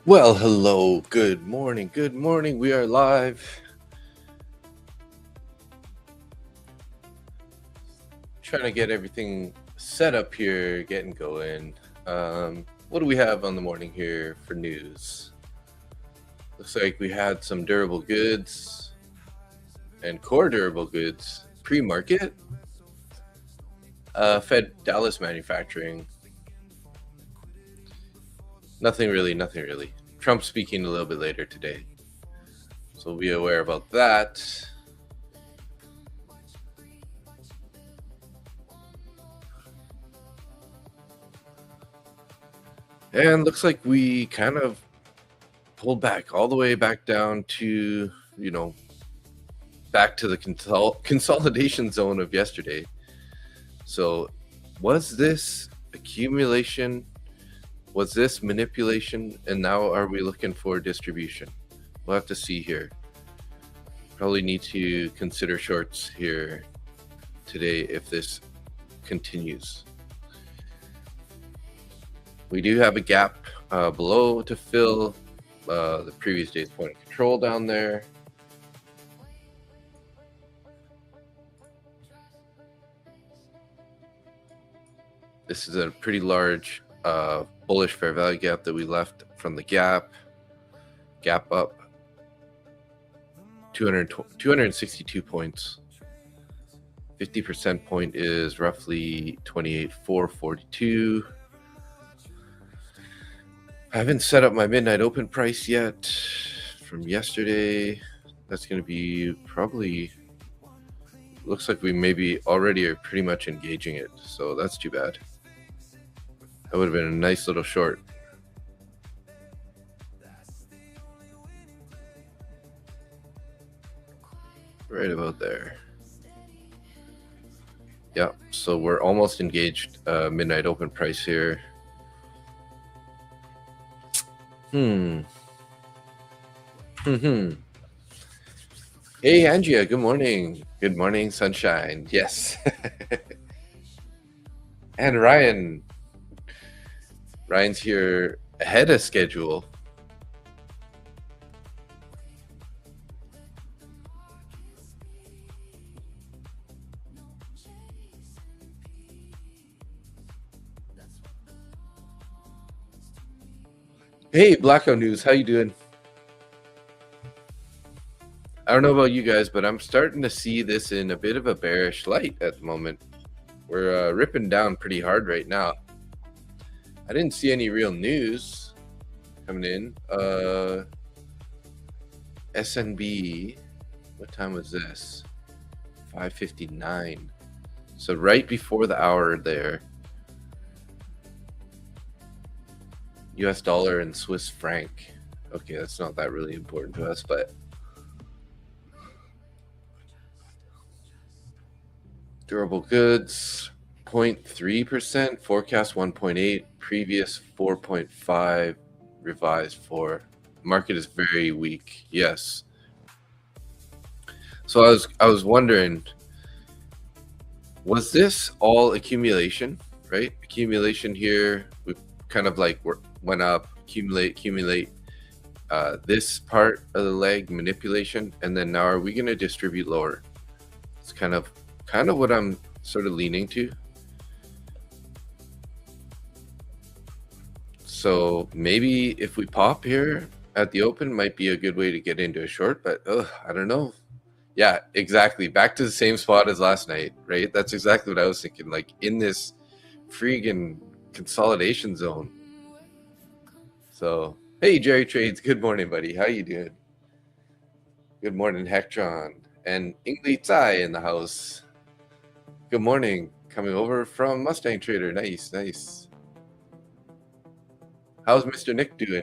Well, hello, good morning, we are live. Trying to get everything set up here, getting going. What do we have on the morning here for news? Looks like we had some durable goods and core durable goods pre-market. Fed Dallas manufacturing. Nothing really. Trump speaking a little bit later today, so be aware about that. And looks like we kind of pulled back all the way back down to, back to the consolidation zone of yesterday. So was this accumulation? Was this manipulation? And now are we looking for distribution? We'll have to see here. Probably need to consider shorts here today if this continues. We do have a gap below to fill the previous day's point of control down there. This is a pretty large bullish fair value gap that we left from the gap up 262 points. 50% point is roughly 28,442. I haven't set up my midnight open price yet from yesterday. That's going to be probably, looks like we maybe already are pretty much engaging it. So that's too bad. That would have been a nice little short. Right about there. Yeah, so we're almost engaged midnight open price here. Hey, Andrea, good morning. Good morning, sunshine. Yes. And Ryan's here ahead of schedule. Hey, Blackout News, how you doing? I don't know about you guys, but I'm starting to see this in a bit of a bearish light at the moment. We're ripping down pretty hard right now. I didn't see any real news coming in. SNB, what time was this? 5:59. So right before the hour there. US dollar and Swiss franc. Okay, that's not that really important to us, but durable goods 0.3%, forecast 1.8, previous 4.5, revised 4. Market is very weak. Yes. So I was wondering, was this all accumulation, right? Accumulation here. We kind of like went up, accumulate this part of the leg, manipulation, and then now are we going to distribute lower? It's kind of what I'm sort of leaning to. So maybe if we pop here at the open, might be a good way to get into a short, but I don't know. Yeah, exactly. Back to the same spot as last night, right? That's exactly what I was thinking. Like in this freaking consolidation zone. So, hey, Jerry Trades. Good morning, buddy. How you doing? Good morning, Hectron. And Ingli Tsai in the house. Good morning. Coming over from Mustang Trader. Nice. How's Mr. Nick doing?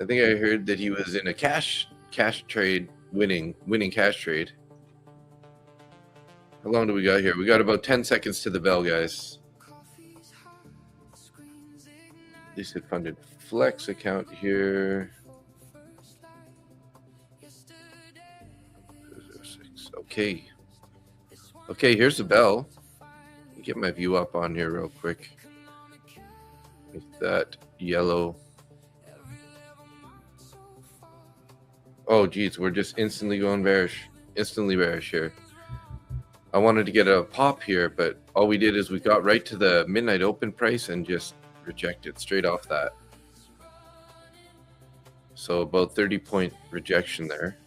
I think I heard that he was in a cash trade, winning cash trade. How long do we got here? We got about 10 seconds to the bell, guys. Lucid funded flex account here. Okay, here's the bell. Get my view up on here real quick with that yellow Oh, geez, we're just instantly going bearish. Instantly bearish here. I wanted to get a pop here, but all we did is we got right to the midnight open price and just rejected straight off that. So about 30-point rejection there.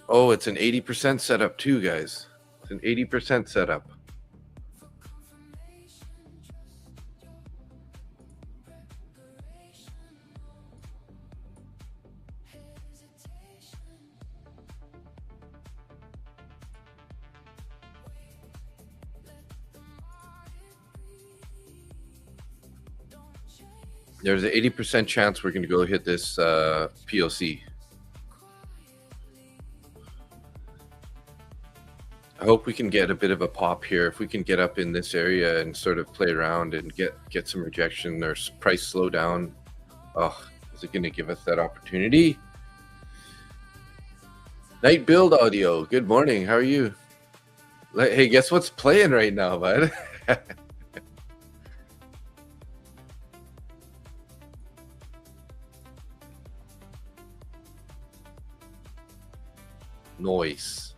Oh, it's an 80% setup too, guys. It's an 80% setup. There's an 80% chance we're going to go hit this POC. I hope we can get a bit of a pop here. If we can get up in this area and sort of play around and get some rejection or price slow down. Oh, is it going to give us that opportunity? Night Build Audio, good morning. How are you? Hey, guess what's playing right now, bud? Noise.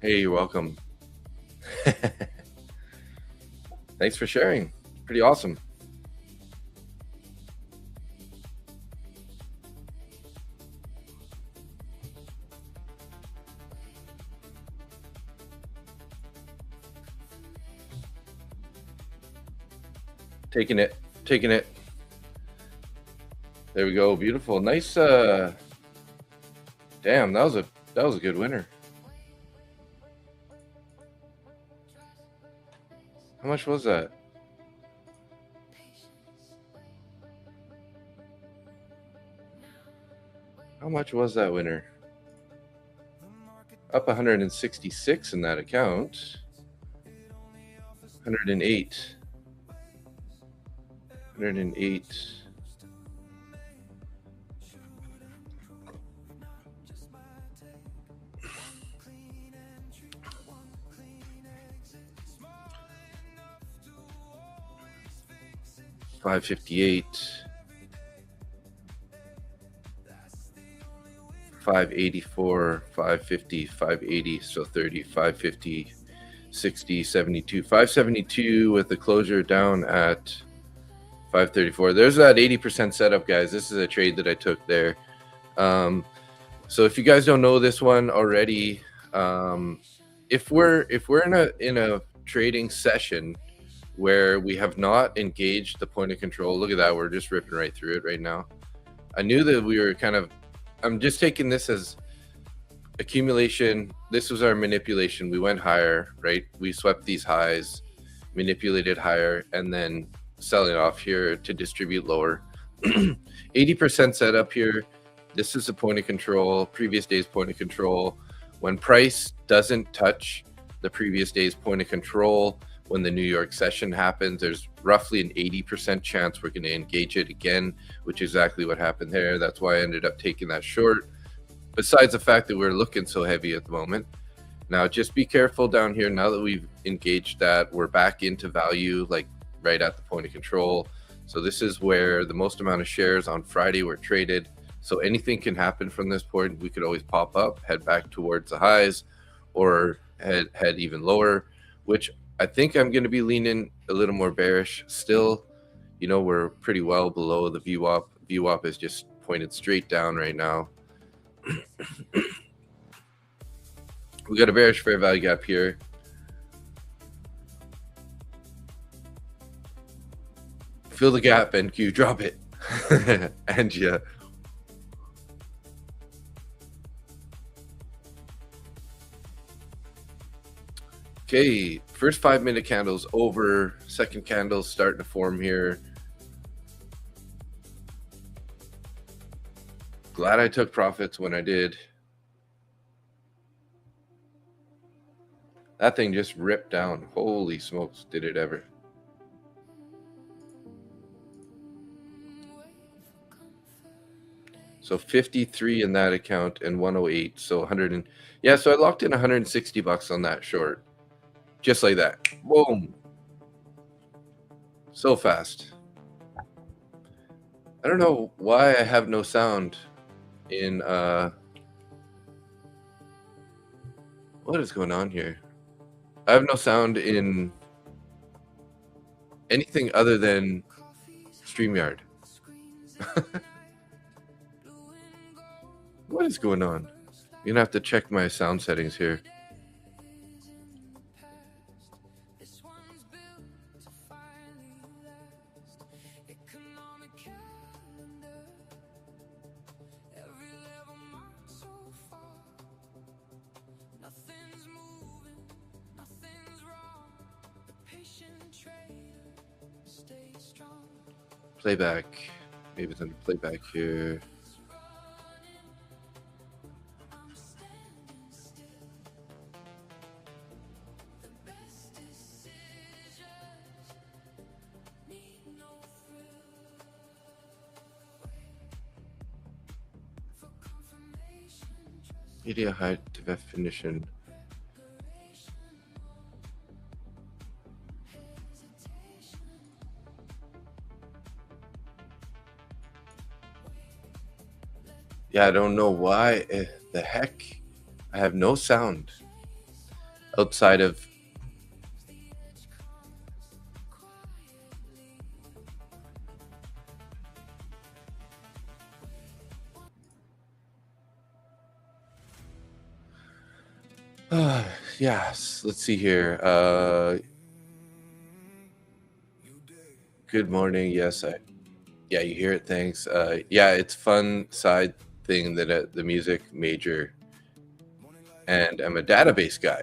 Hey, you're welcome. Thanks for sharing. Pretty awesome. Taking it. There we go. Beautiful. Nice. Damn, that was a good winner. How much was that? How much was that winner? Up 166 in that account. 108. 108. $558, $584, $550, $580, so 30, $550, $60, $72, $572 with the closure down at $534. There's that 80% setup, guys. This is a trade that I took there. So if you guys don't know this one already, if we're in a trading session where we have not engaged the point of control, look at that, we're just ripping right through it right now. I knew that we were kind of, I'm just taking this as accumulation. This was our manipulation. We went higher, right? We swept these highs, manipulated higher, and then selling off here to distribute lower. 80% setup here. This is the point of control, previous day's point of control. When price doesn't touch the previous day's point of control, when the New York session happens, there's roughly an 80% chance we're going to engage it again, which is exactly what happened there. That's why I ended up taking that short, besides the fact that we're looking so heavy at the moment. Now, just be careful down here. Now that we've engaged that, we're back into value, like right at the point of control. So this is where the most amount of shares on Friday were traded. So anything can happen from this point. We could always pop up, head back towards the highs, or head even lower, which I think I'm going to be leaning a little more bearish still. You know, we're pretty well below the VWAP. VWAP is just pointed straight down right now. We got a bearish fair value gap here. Fill the gap, NQ, drop it. And yeah. Okay, first 5-minute candles over, second candle starting to form here. Glad I took profits when I did. That thing just ripped down. Holy smokes, did it ever. So 53 in that account and 108. So 100 and yeah, so I locked in 160 bucks on that short. Just like that. Boom. So fast. I don't know why I have no sound in what is going on here? I have no sound in anything other than StreamYard. What is going on? You're gonna have to check my sound settings here. Playback. Maybe it's under playback here. Media high definition. Yeah, I don't know why the heck I have no sound outside of yes, let's see here. Good morning. Yes, yeah, you hear it. Thanks. Yeah, it's fun side thing that the music major, and I'm a database guy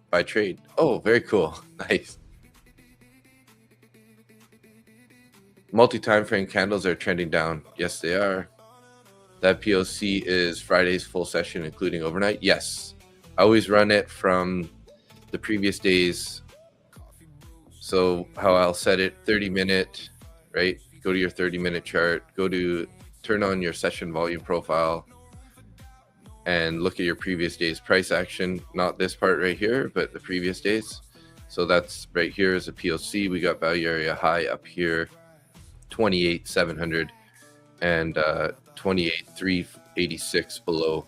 by trade. Oh, very cool. Nice. Multi-time frame candles are trending down. Yes, they are. That POC is Friday's full session, including overnight. Yes, I always run it from the previous days. So how I'll set it, 30-minute, right? Go to your 30-minute chart, turn on your session volume profile, and look at your previous day's price action. Not this part right here, but the previous days. So that's right here is a POC. We got value area high up here, 28,700, and 28,386 below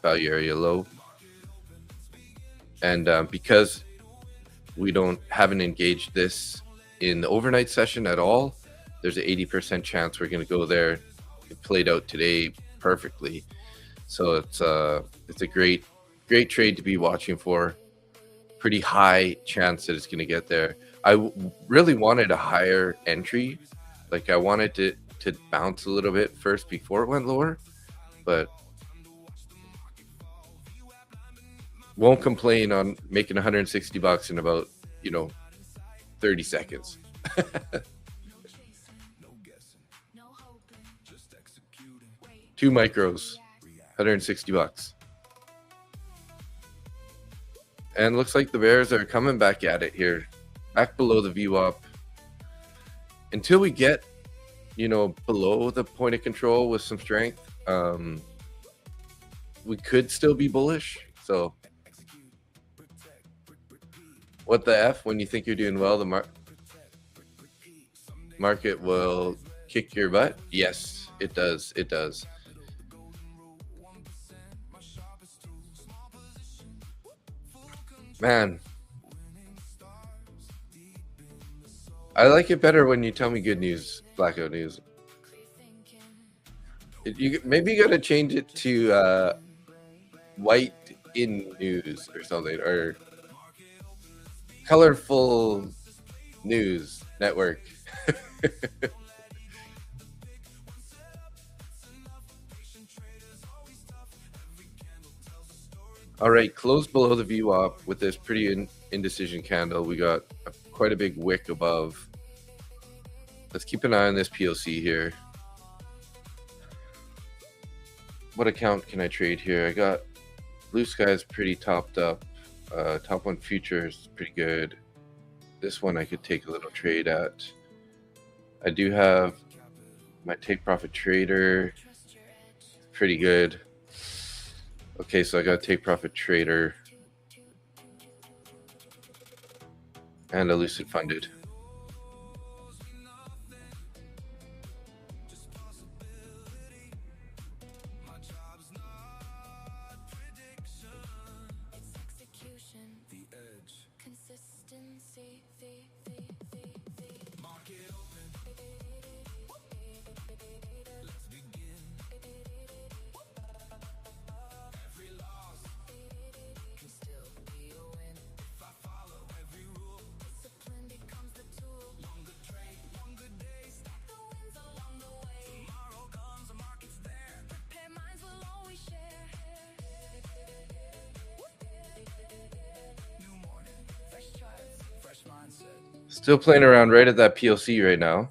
value area low. And because we haven't engaged this in the overnight session at all, there's an 80% chance we're going to go there. It played out today perfectly. So it's a great trade to be watching for. Pretty high chance that it's going to get there. I really wanted a higher entry. Like I wanted to bounce a little bit first before it went lower, but won't complain on making 160 bucks in about 30 seconds. 2 micros, 160 bucks. And looks like the bears are coming back at it here, back below the VWAP. Until we get below the point of control with some strength, we could still be bullish. So what the F, when you think you're doing well, the market will kick your butt? Yes, it does. It does. Man, I like it better when you tell me good news, blackout news. Maybe you gotta change it to white in news or something, or colorful news network. All right, close below the VWAP with this pretty indecision candle. We got quite a big wick above. Let's keep an eye on this POC here. What account can I trade here? I got Blue Sky's pretty topped up. Top one futures pretty good. This one I could take a little trade at. I do have my take profit trader, pretty good. Okay, so I got a take profit trader and a Lucid funded. Still playing around right at that PLC right now.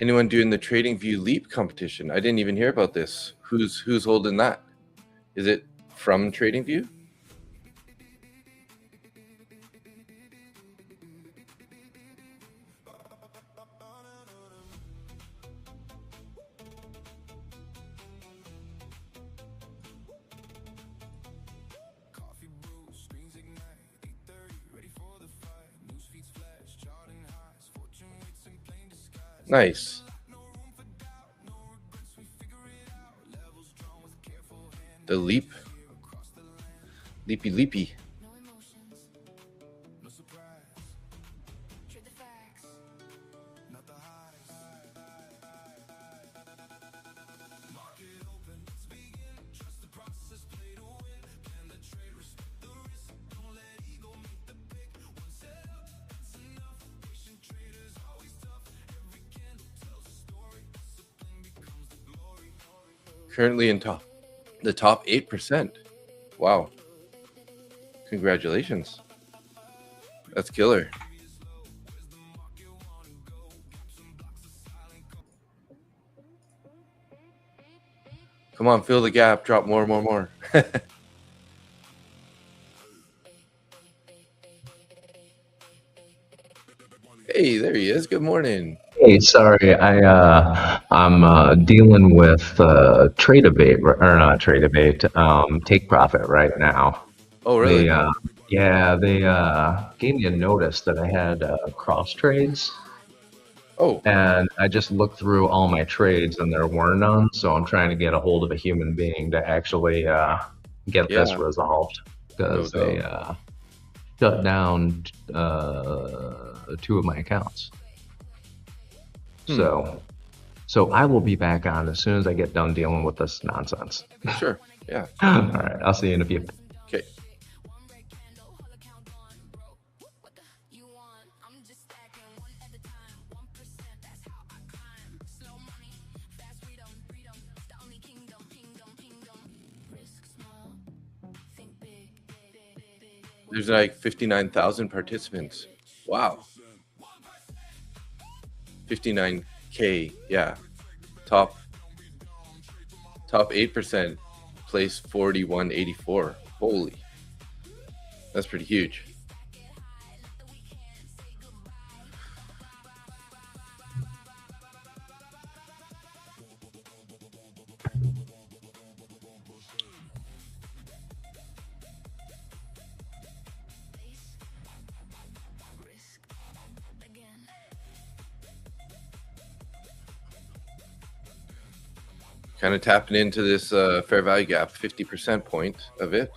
Anyone doing the TradingView Leap competition? I didn't even hear about this. Who's holding that? Is it from TradingView? Nice. The leap. Leapy. Currently in the top 8%. Wow. Congratulations. That's killer. Come on, fill the gap, drop more. Hey, there he is. Good morning. Hey, sorry, I'm dealing with Tradeify, or not Tradeify, Take Profit right now. Oh, really? They gave me a notice that I had cross trades, Oh, and I just looked through all my trades and there were none, so I'm trying to get a hold of a human being to actually get this yeah. resolved, because No they shut down 2 of my accounts. So I will be back on as soon as I get done dealing with this nonsense. Sure. Yeah. All right. I'll see you in a few. Okay. There's like 59,000 participants. Wow. 59K. Yeah. Top 8%, place 4184. Holy. That's pretty huge. Kind of tapping into this fair value gap, 50% point of it.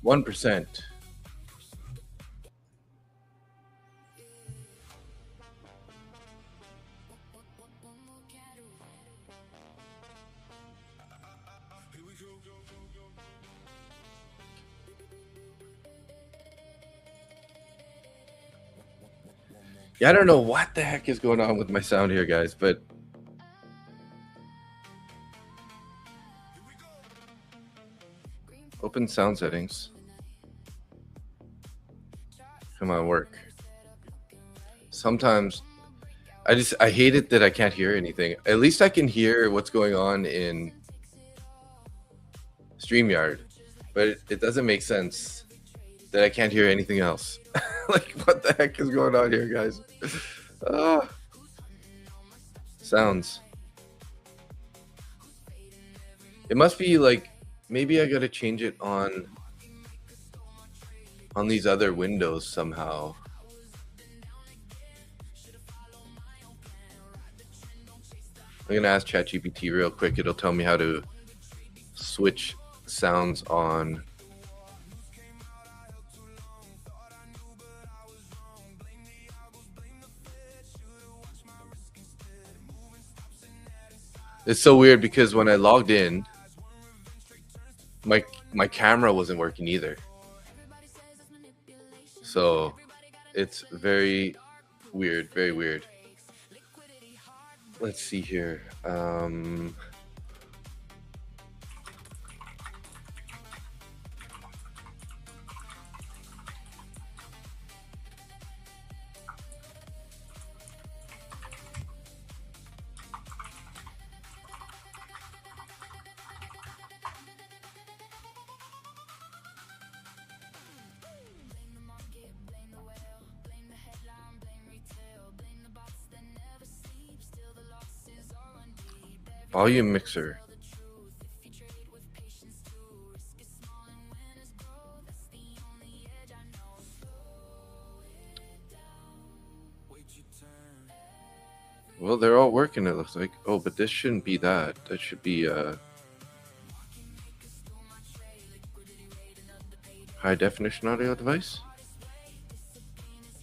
1%. Yeah, I don't know what the heck is going on with my sound here, guys, but open sound settings. Come on, work. Sometimes I hate it that I can't hear anything. At least I can hear what's going on in StreamYard, but it doesn't make sense that I can't hear anything else. Like, what the heck is going on here, guys? Sounds. It must be like, maybe I gotta change it on these other windows somehow. I'm gonna ask ChatGPT real quick. It'll tell me how to switch sounds on. It's so weird because when I logged in, my camera wasn't working either. So it's very weird, very weird. Let's see here. Volume mixer. Well, they're all working, it looks like. Oh, but this shouldn't be that. That should be high definition audio device.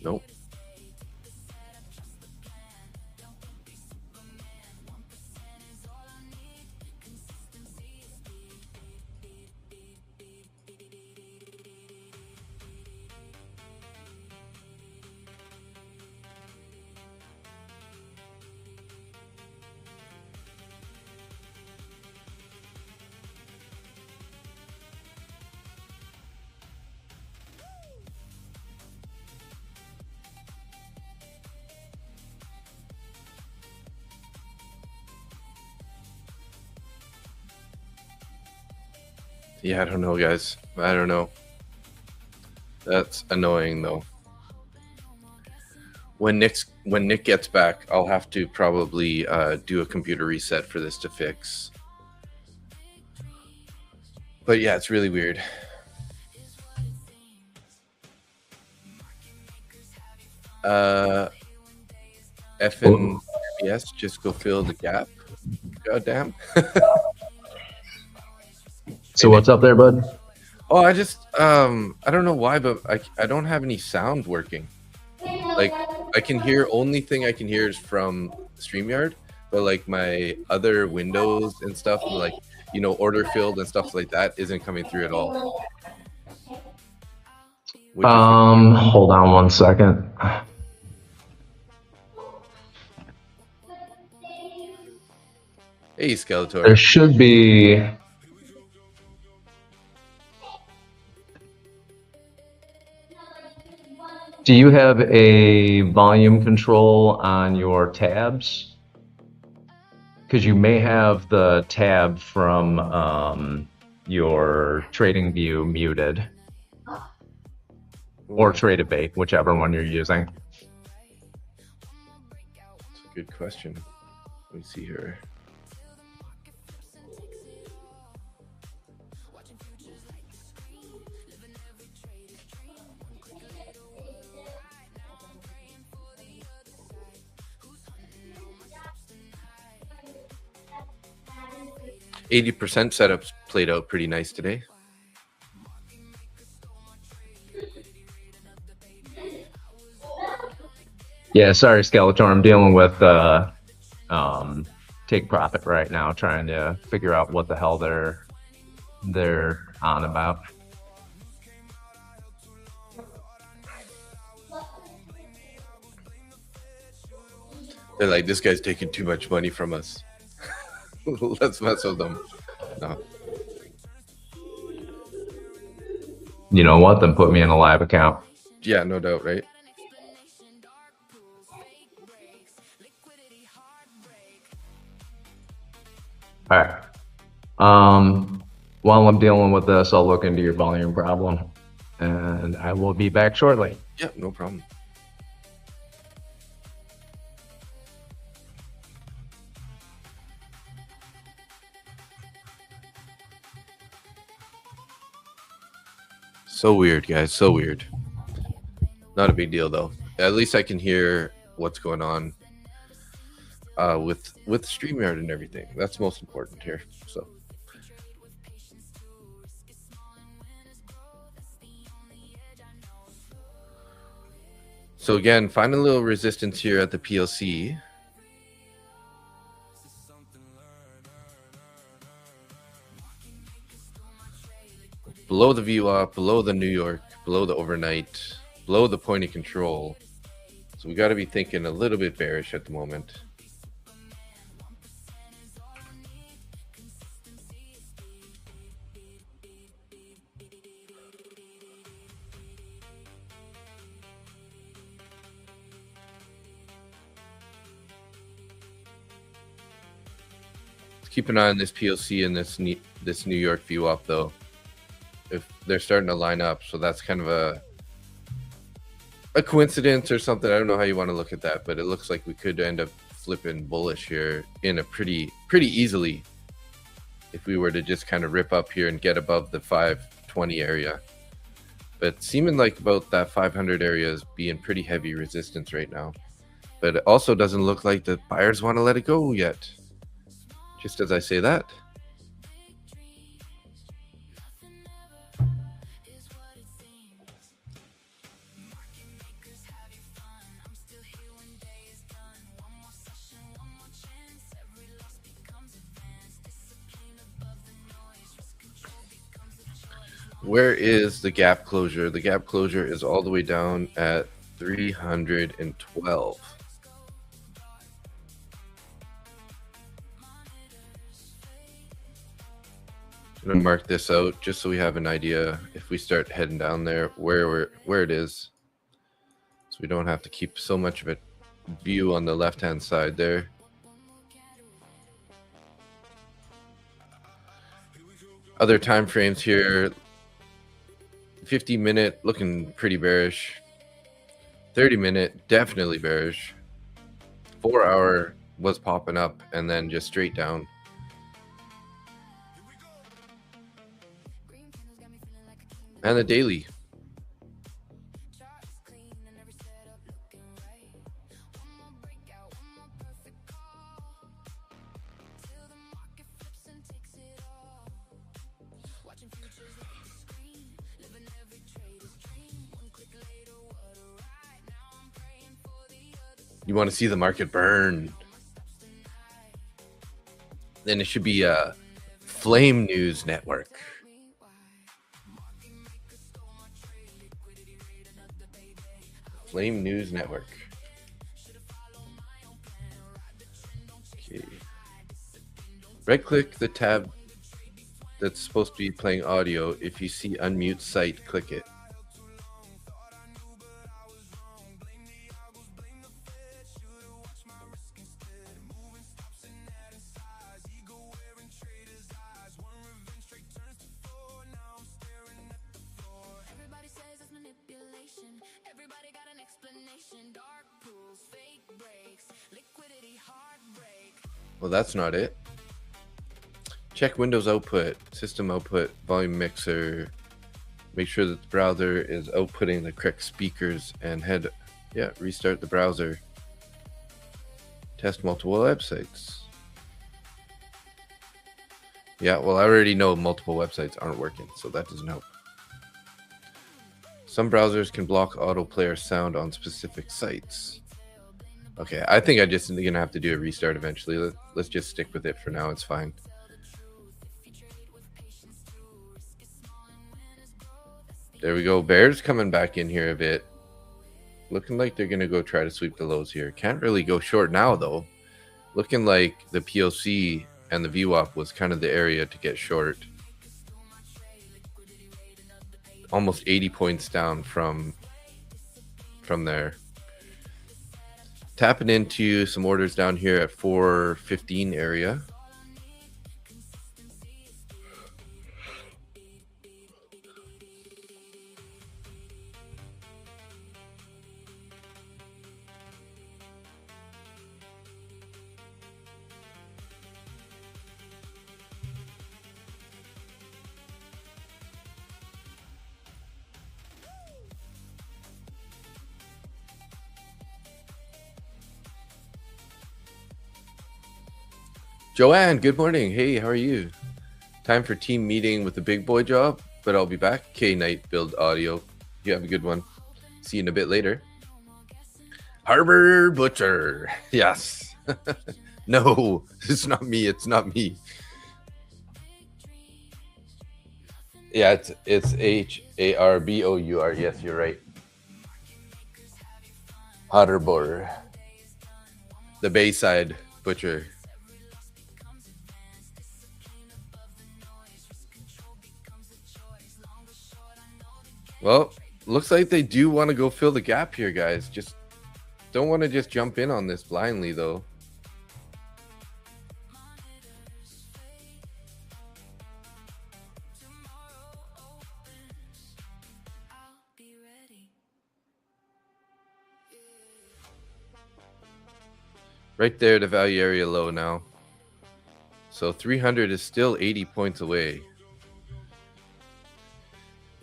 Nope. Yeah, I don't know, guys. I don't know. That's annoying, though. When Nick gets back, I'll have to probably do a computer reset for this to fix. But yeah, it's really weird. F and MES, just go fill the gap. Goddamn. So what's up there, bud? Oh, I just I don't know why, but I don't have any sound working. Like, I can hear, only thing I can hear is from StreamYard, but like my other windows and stuff, like, you know, order filled and stuff like that isn't coming through at all. Hold on one second. Hey, Skeletor. There should be. Do you have a volume control on your tabs? Because you may have the tab from your trading view muted. Or Tradeify, whichever one you're using. That's a good question. Let me see here. %, setups played out pretty nice today. Yeah, sorry, Skeletor. I'm dealing with take profit right now, trying to figure out what the hell they're on about. They're like, this guy's taking too much money from us. Let's mess with them. No. You know what? Then put me in a live account. Yeah, no doubt, right? All right. While I'm dealing with this, I'll look into your volume problem, and I will be back shortly. Yeah, no problem. So weird, guys. So weird. Not a big deal, though. At least I can hear what's going on with StreamYard and everything. That's most important here. So again, find a little resistance here at the PLC. Below the VWAP, below the New York, below the overnight, below the point of control. So we got to be thinking a little bit bearish at the moment. Let's keep an eye on this PLC and this New York VWAP though. If they're starting to line up, so that's kind of a coincidence or something. I don't know how you want to look at that, but it looks like we could end up flipping bullish here in a pretty easily if we were to just kind of rip up here and get above the 520 area. But seeming like about that 500 area is being pretty heavy resistance right now. But it also doesn't look like the buyers want to let it go yet. Just as I say that. Where is the gap closure? The gap closure is all the way down at 312. I'm gonna mark this out just so we have an idea if we start heading down there where it is, so we don't have to keep so much of a view on the left hand side there. Other time frames here. 50-minute looking pretty bearish. 30-minute definitely bearish. 4-hour was popping up and then just straight down. And the daily. You want to see the market burn, then it should be a Flame News Network. Flame News Network. Okay. Right click the tab that's supposed to be playing audio. If you see unmute site, click it. Well, that's not it. Check Windows output, system output, volume mixer. Make sure that the browser is outputting the correct speakers and restart the browser. Test multiple websites. Yeah, well, I already know multiple websites aren't working, so that doesn't help. Some browsers can block autoplayer sound on specific sites. Okay, I think I just gonna have to do a restart eventually. Let's just stick with it for now. It's fine. There we go. Bears coming back in here a bit. Looking like they're gonna go try to sweep the lows here. Can't really go short now though. Looking like the POC and the VWAP was kind of the area to get short. Almost 80 points down from there. Tapping into some orders down here at 415 area. Joanne, good morning. Hey, how are you? Time for team meeting with the big boy job, but I'll be back. K Night Build Audio. You have a good one. See you in a bit later. Harbor Butcher. Yes. No, it's not me. It's not me. Yeah, it's Harbor. Yes, you're right. Harbor. The Bayside Butcher. Well, looks like they do want to go fill the gap here, guys. Just don't want to just jump in on this blindly, though. Right there, the value area low now. So 300 is still 80 points away.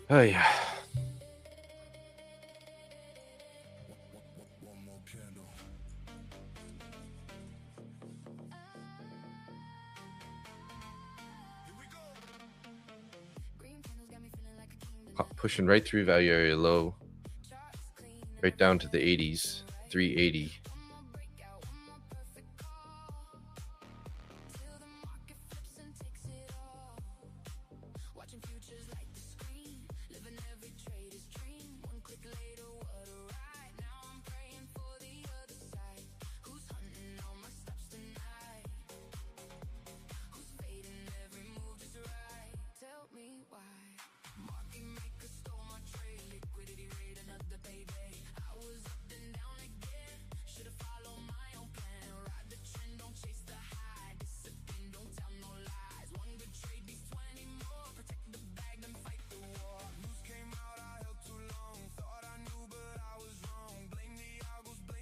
Oh, yeah. Pushing right through value area low. Right down to the 80s. 380.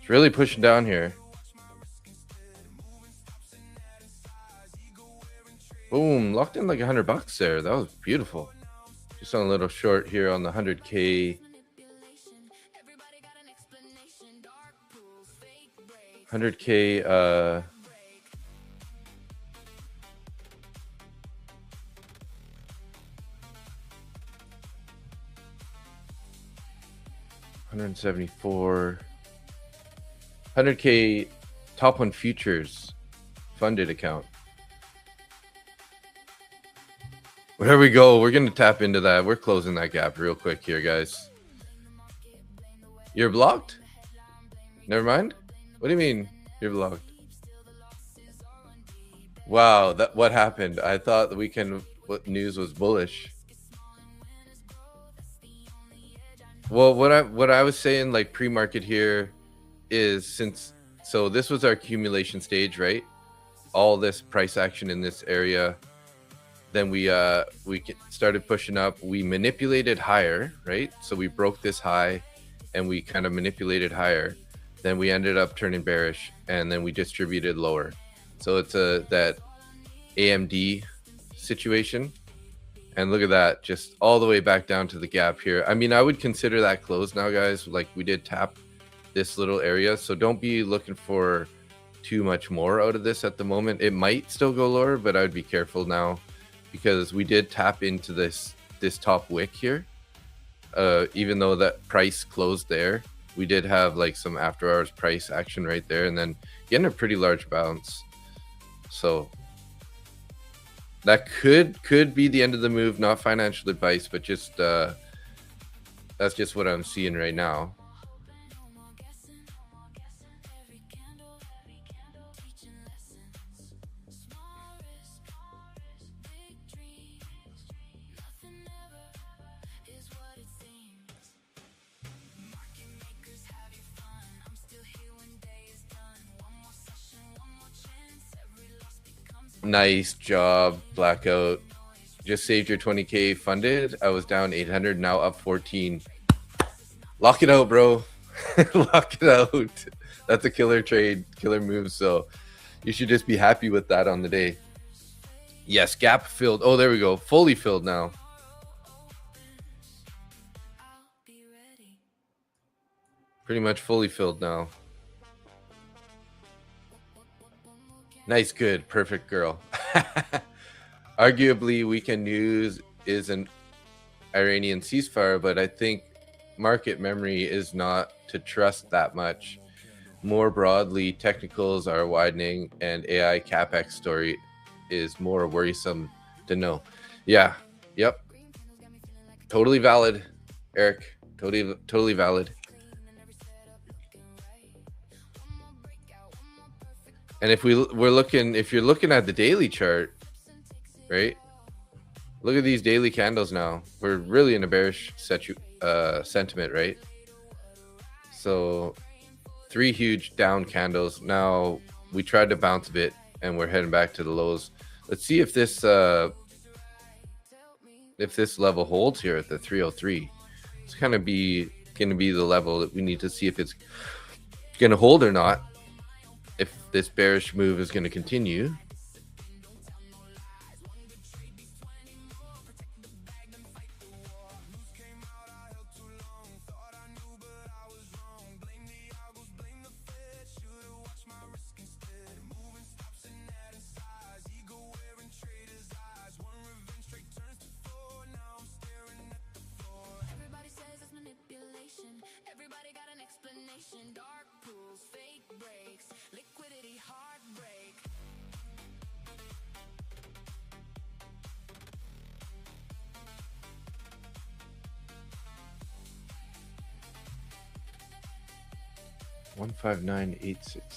It's really pushing down here. Boom, locked in like $100 there. That was beautiful. Just on a little short here on the 100K. 100K, 174. 100K top one futures funded account. Well, there we go. We're going to tap into that. We're closing that gap real quick here, guys. You're blocked? Never mind. What do you mean you're blocked? Wow, what happened? I thought the weekend news was bullish. Well, what I was saying, like pre-market here, is so this was our accumulation stage, right? All this price action in this area. Then we started pushing up. We manipulated higher, right? So we broke this high, and we kind of manipulated higher. Then we ended up turning bearish, and then we distributed lower. So it's that AMD situation. And look at that, just all the way back down to the gap here. I mean, I would consider that closed now, guys. Like, we did tap this little area, so don't be looking for too much more out of this at the moment. It might still go lower, but I would be careful now, because we did tap into this top wick here. Even though that price closed there, we did have like some after hours price action right there, and then getting a pretty large bounce. So that could be the end of the move. Not financial advice, but just that's just what I'm seeing right now. Nice job, Blackout. Just saved your 20K funded. I was down 800, now up 14. Lock it out, bro. Lock it out. That's a killer trade, killer move. So you should just be happy with that on the day. Yes, gap filled. Oh, there we go. Fully filled now. Pretty much fully filled now. Nice, good, perfect, girl. Arguably, weekend news is an Iranian ceasefire, but I think market memory is not to trust that much. More broadly, technicals are widening, and AI capex story is more worrisome to know. Yeah, yep, totally valid, Eric. Totally valid. And if you're looking at the daily chart, right? Look at these daily candles now. We're really in a bearish sentiment, right? So 3 huge down candles. Now we tried to bounce a bit, and we're heading back to the lows. Let's see if this level holds here at the 303. It's gonna be the level that we need to see if it's gonna hold or not. If this bearish move is going to continue. Dark pools, fake breaks, liquidity, heartbreak. $159,863.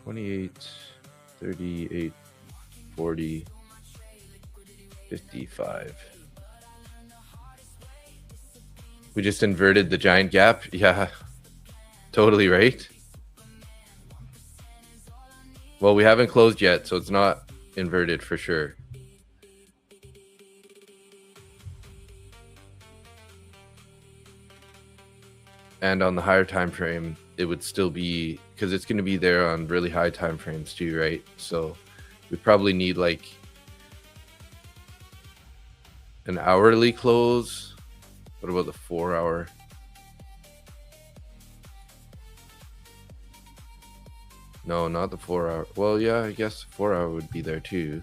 $28, $38, $40, $55. We just inverted the giant gap. Yeah, totally right. Well, we haven't closed yet, so it's not inverted for sure. And on the higher time frame, it would still be, because it's going to be there on really high time frames too, right? So we probably need like an hourly close. What about the 4 hour? No, not the 4 hour. Well, yeah, I guess 4 hour would be there too.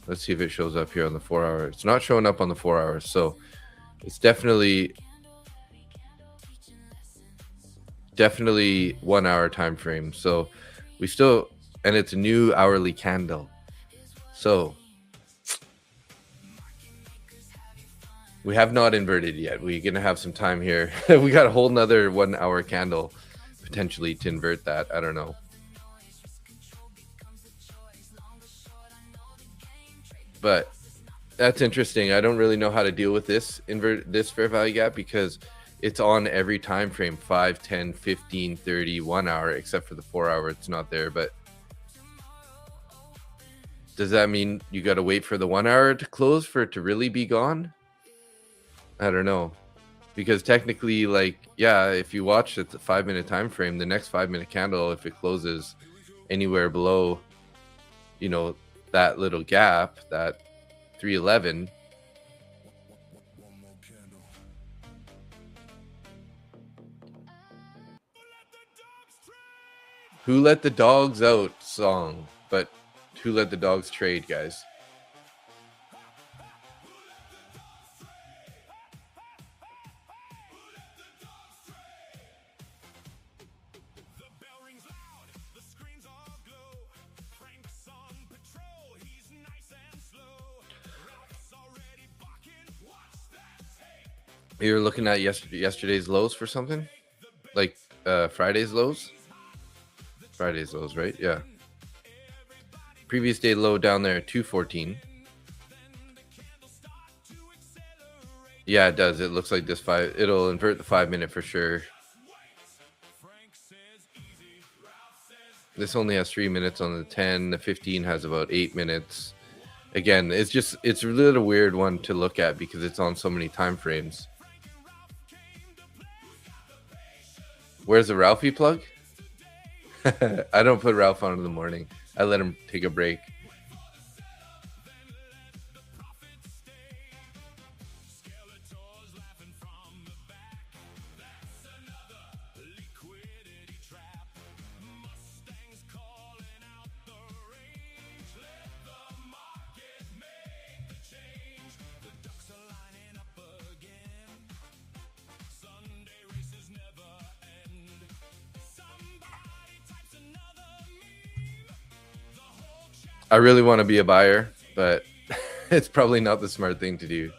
Let's see if it shows up here on the 4 hour. It's not showing up on the 4 hours, so it's definitely 1 hour time frame. So we still, and it's a new hourly candle. So we have not inverted yet. We're gonna have some time here. We got a whole nother 1 hour candle potentially to invert that. I don't know. But that's interesting. I don't really know how to deal with this fair value gap, because it's on every time frame, 5, 10, 15, 30, 1 hour, except for the 4 hour. It's not there. But Does that mean you got to wait for the 1 hour to close for it to really be gone? I don't know. Because technically, like, yeah, if you watch at the 5-minute time frame, the next 5-minute candle, if it closes anywhere below, you know, that little gap, that 311, who let the dogs out song, but who let the dogs trade, guys? You're looking at yesterday's lows for something? Like Friday's lows? Friday's lows, right? Yeah. Previous day low down there, 214. Yeah, it does. It looks like this it'll invert the 5-minute for sure. This only has 3 minutes on the 10. The 15 has about 8 minutes. Again, it's a little weird one to look at because it's on so many time frames. Where's the Ralphie plug? I don't put Ralph on in the morning. I let him take a break. I really want to be a buyer, but it's probably not the smart thing to do.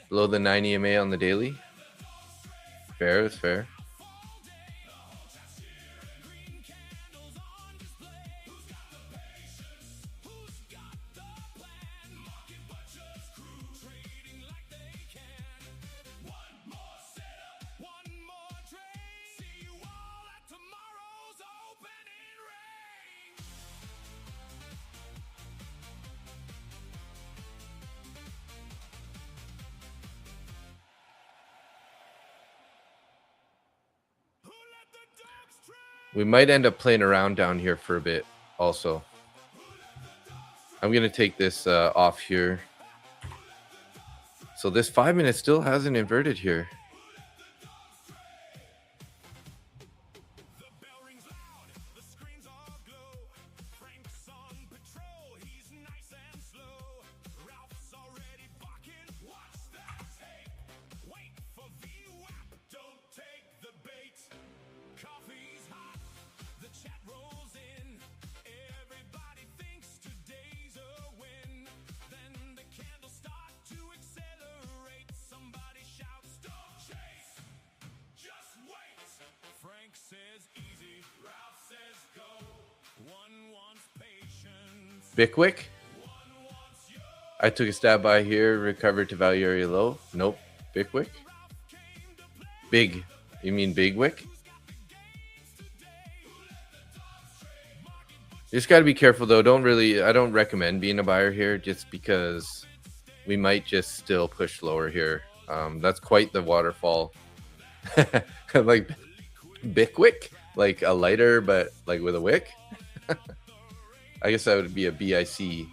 Below the 9 EMA on the daily. Fair, it's fair. We might end up playing around down here for a bit also. I'm going to take this off here. So this 5-minute still hasn't inverted here. Bickwick. I took a stab by here, recovered to value area low. Nope. Bickwick. Big. You mean Bigwick? You just got to be careful though. I don't recommend being a buyer here just because we might just still push lower here. That's quite the waterfall. Like Bickwick, like a lighter, but like with a wick. I guess that would be a BIC.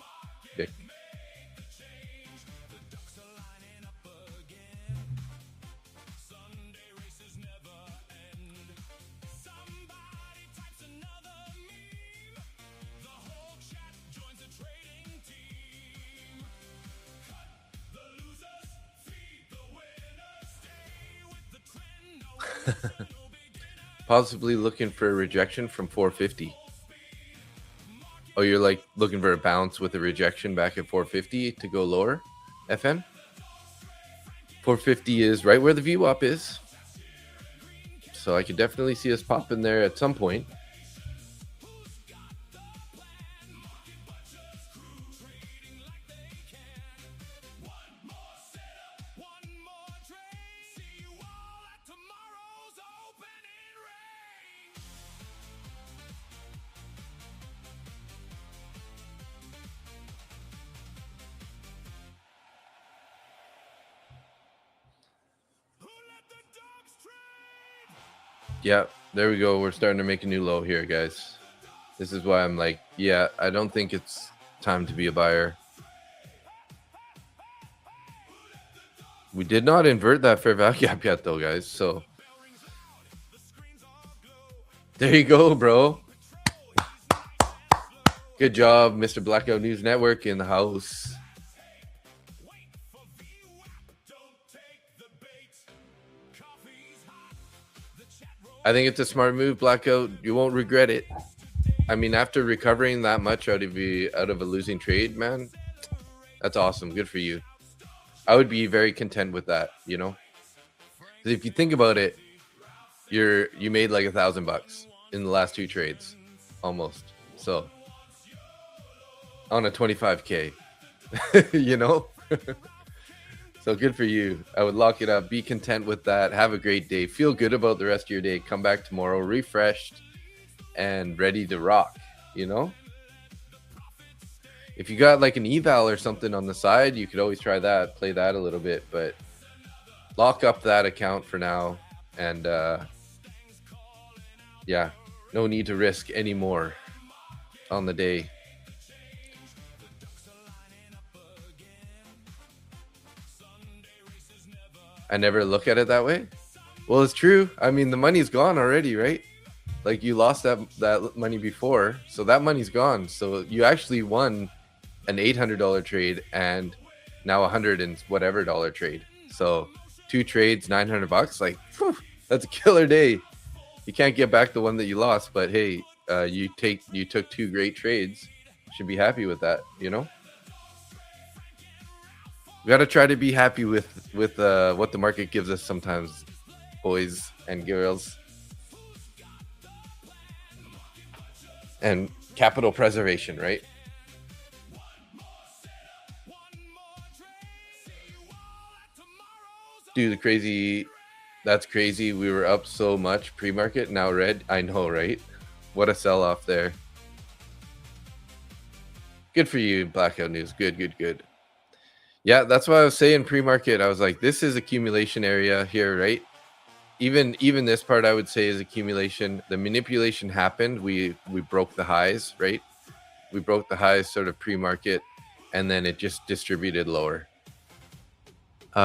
Bick. Possibly looking for a rejection from 450. Oh, you're like looking for a bounce with a rejection back at 450 to go lower, FN? 450 is right where the VWAP is. So I could definitely see us pop in there at some point. Yeah, there we go. We're starting to make a new low here, guys. This is why I'm like, yeah, I don't think it's time to be a buyer. We did not invert that fair value gap yet, though, guys. So there you go, bro. Good job, Mr. Blackout News Network in the house. I think it's a smart move, Blackout. You won't regret it. I mean, after recovering that much out of a losing trade, man, that's awesome. Good for you. I would be very content with that, you know? 'Cause if you think about it, you made like $1,000 in the last 2 trades, almost. So on a 25K, you know? So good for you. I would lock it up. Be content with that. Have a great day. Feel good about the rest of your day. Come back tomorrow refreshed and ready to rock, you know? If you got like an eval or something on the side, you could always try that, play that a little bit, but lock up that account for now. And yeah, no need to risk anymore on the day. I never look at it that way. Well, it's true. I mean, the money's gone already, right? Like you lost that money before, so that money's gone. So you actually won an $800 trade and now $100 and whatever dollar trade. So 2 trades, $900. Like, whew, that's a killer day. You can't get back the one that you lost, but hey, you took 2 great trades. Should be happy with that, you know. We got to try to be happy with what the market gives us sometimes, boys and girls. And capital preservation, right? Dude, that's crazy. We were up so much pre-market, now red. I know, right? What a sell-off there. Good for you, Blackout News. Good. Yeah, that's why I was saying pre-market. I was like, this is accumulation area here, right? Even this part I would say is accumulation. The manipulation happened. We broke the highs, right? We broke the highs sort of pre-market, and then it just distributed lower.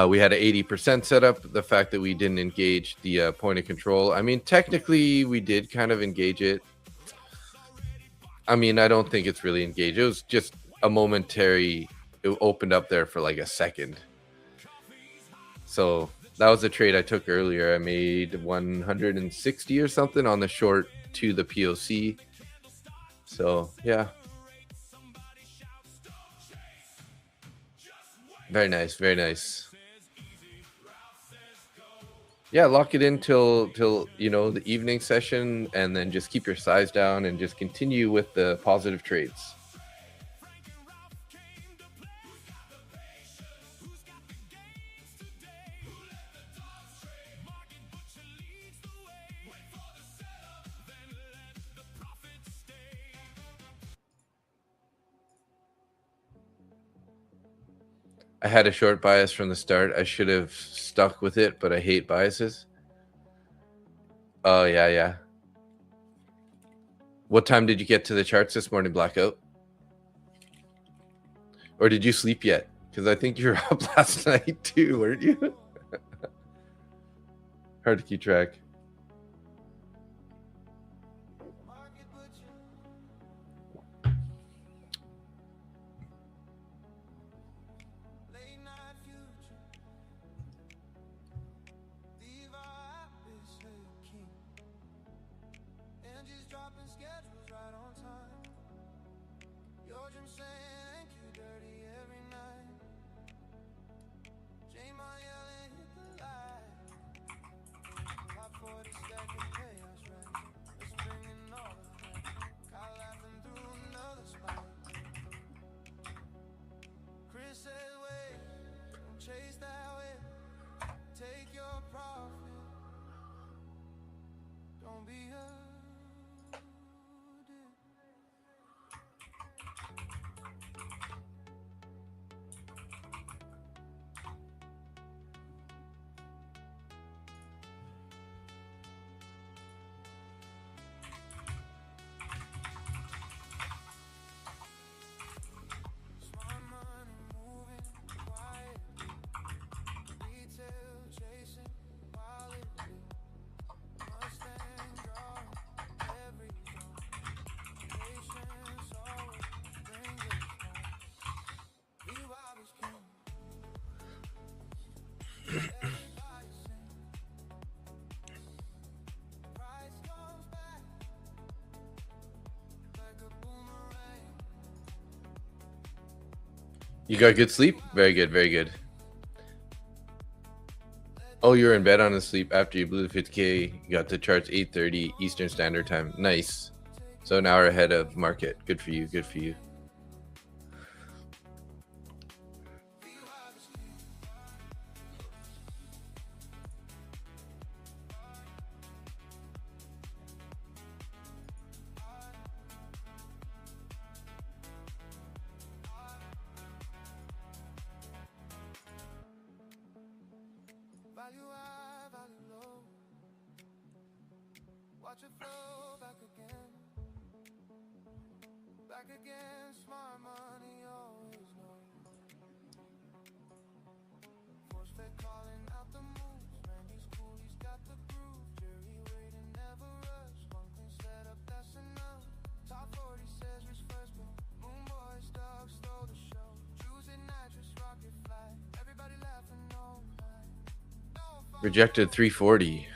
We had an 80% setup. The fact that we didn't engage the point of control. I mean, technically we did kind of engage it. I mean, I don't think it's really engaged. It was just a momentary. It opened up there for like a second. So that was a trade I took earlier. I made 160 or something on the short to the POC. So yeah. Very nice. Yeah, lock it in till you know the evening session, and then just keep your size down and just continue with the positive trades. I had a short bias from the start. I should have stuck with it, but I hate biases. Oh, yeah. What time did you get to the charts this morning, Blackout? Or did you sleep yet? Because I think you were up last night too, weren't you? Hard to keep track. You got good sleep? Very good, very good. Oh, you're in bed on a sleep after you blew the 50K. You got the charts 8:30 Eastern Standard Time. Nice. So an hour ahead of market. Good for you. Good for you. Value high, value low. Watch it flow back again. Back again, smart money always knows. Force fed calling out the moves. Randy's cool, he's got the groove. Jury waiting, never rush. One clean setup, that's enough. Top 40 says who's first, but Moon Boys, dogs stole the show. Choosing nitrous, rocket flight. Everybody laughing, no high. Rejected 340.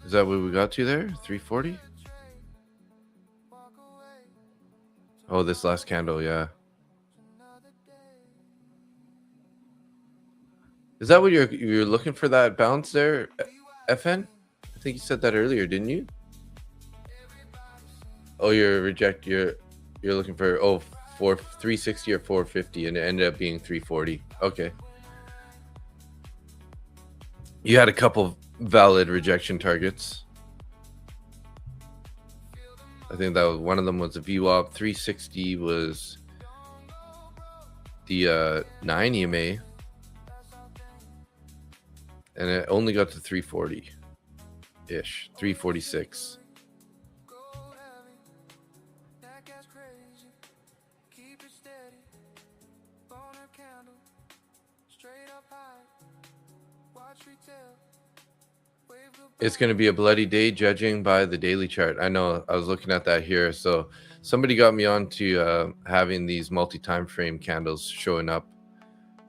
Is that what we got to there? 340? Oh, this last candle, yeah. Is that what you're looking for, that bounce there, FN? I think you said that earlier, didn't you? Oh, you're looking for 360 or 450, and it ended up being 340. Okay. You had a couple valid rejection targets. I think that was one of them was a VWAP. 360 was the 9 EMA, and it only got to 340 ish, 346. It's going to be a bloody day judging by the daily chart. I know, I was looking at that here. So somebody got me on to having these multi-time frame candles showing up.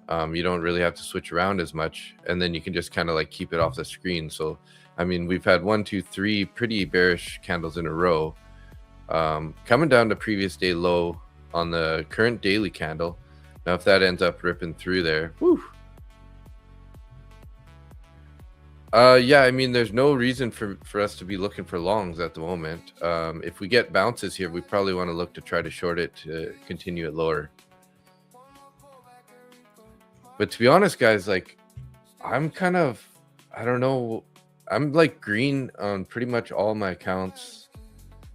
You don't really have to switch around as much, and then you can just kind of like keep it off the screen. So, I mean, we've had 1, 2, 3 pretty bearish candles in a row, coming down to previous day low on the current daily candle. Now, if that ends up ripping through there, whew. Yeah, I mean, there's no reason for us to be looking for longs at the moment. If we get bounces here, we probably want to look to try to short it to continue it lower. But to be honest, guys, like, I'm kind of, I don't know, I'm like green on pretty much all my accounts.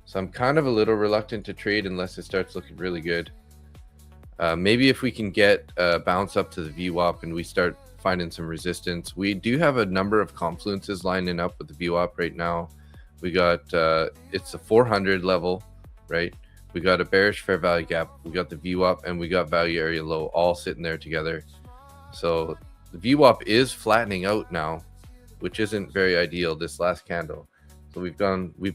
So I'm kind of a little reluctant to trade unless it starts looking really good. Maybe if we can get a bounce up to the VWAP and we start finding some resistance. We do have a number of confluences lining up with the VWAP right now. We got it's a 400 level, right? We got a bearish fair value gap, we got the VWAP, and we got value area low all sitting there together. So the VWAP is flattening out now, which isn't very ideal this last candle. So we've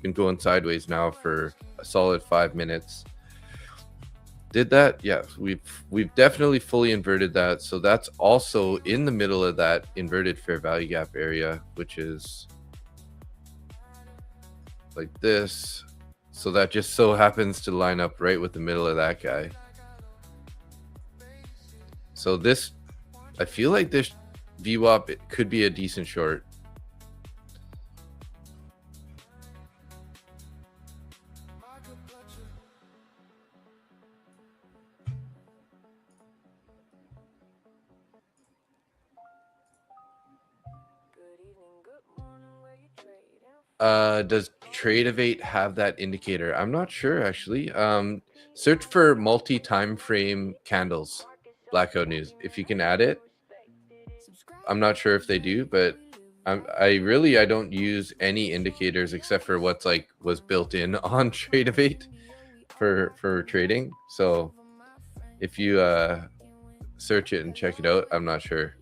been going sideways now for a solid 5 minutes. Did that? Yeah, we've definitely fully inverted that. So that's also in the middle of that inverted fair value gap area, which is like this. So that just so happens to line up right with the middle of that guy. So this, I feel like this VWAP, it could be a decent short. Does Tradeify have that indicator? I'm not sure actually. Search for multi-time frame candles, blackout news. If you can add it, I'm not sure if they do, but I don't use any indicators except for what's like was built in on Tradeify for trading. So if you search it and check it out, I'm not sure.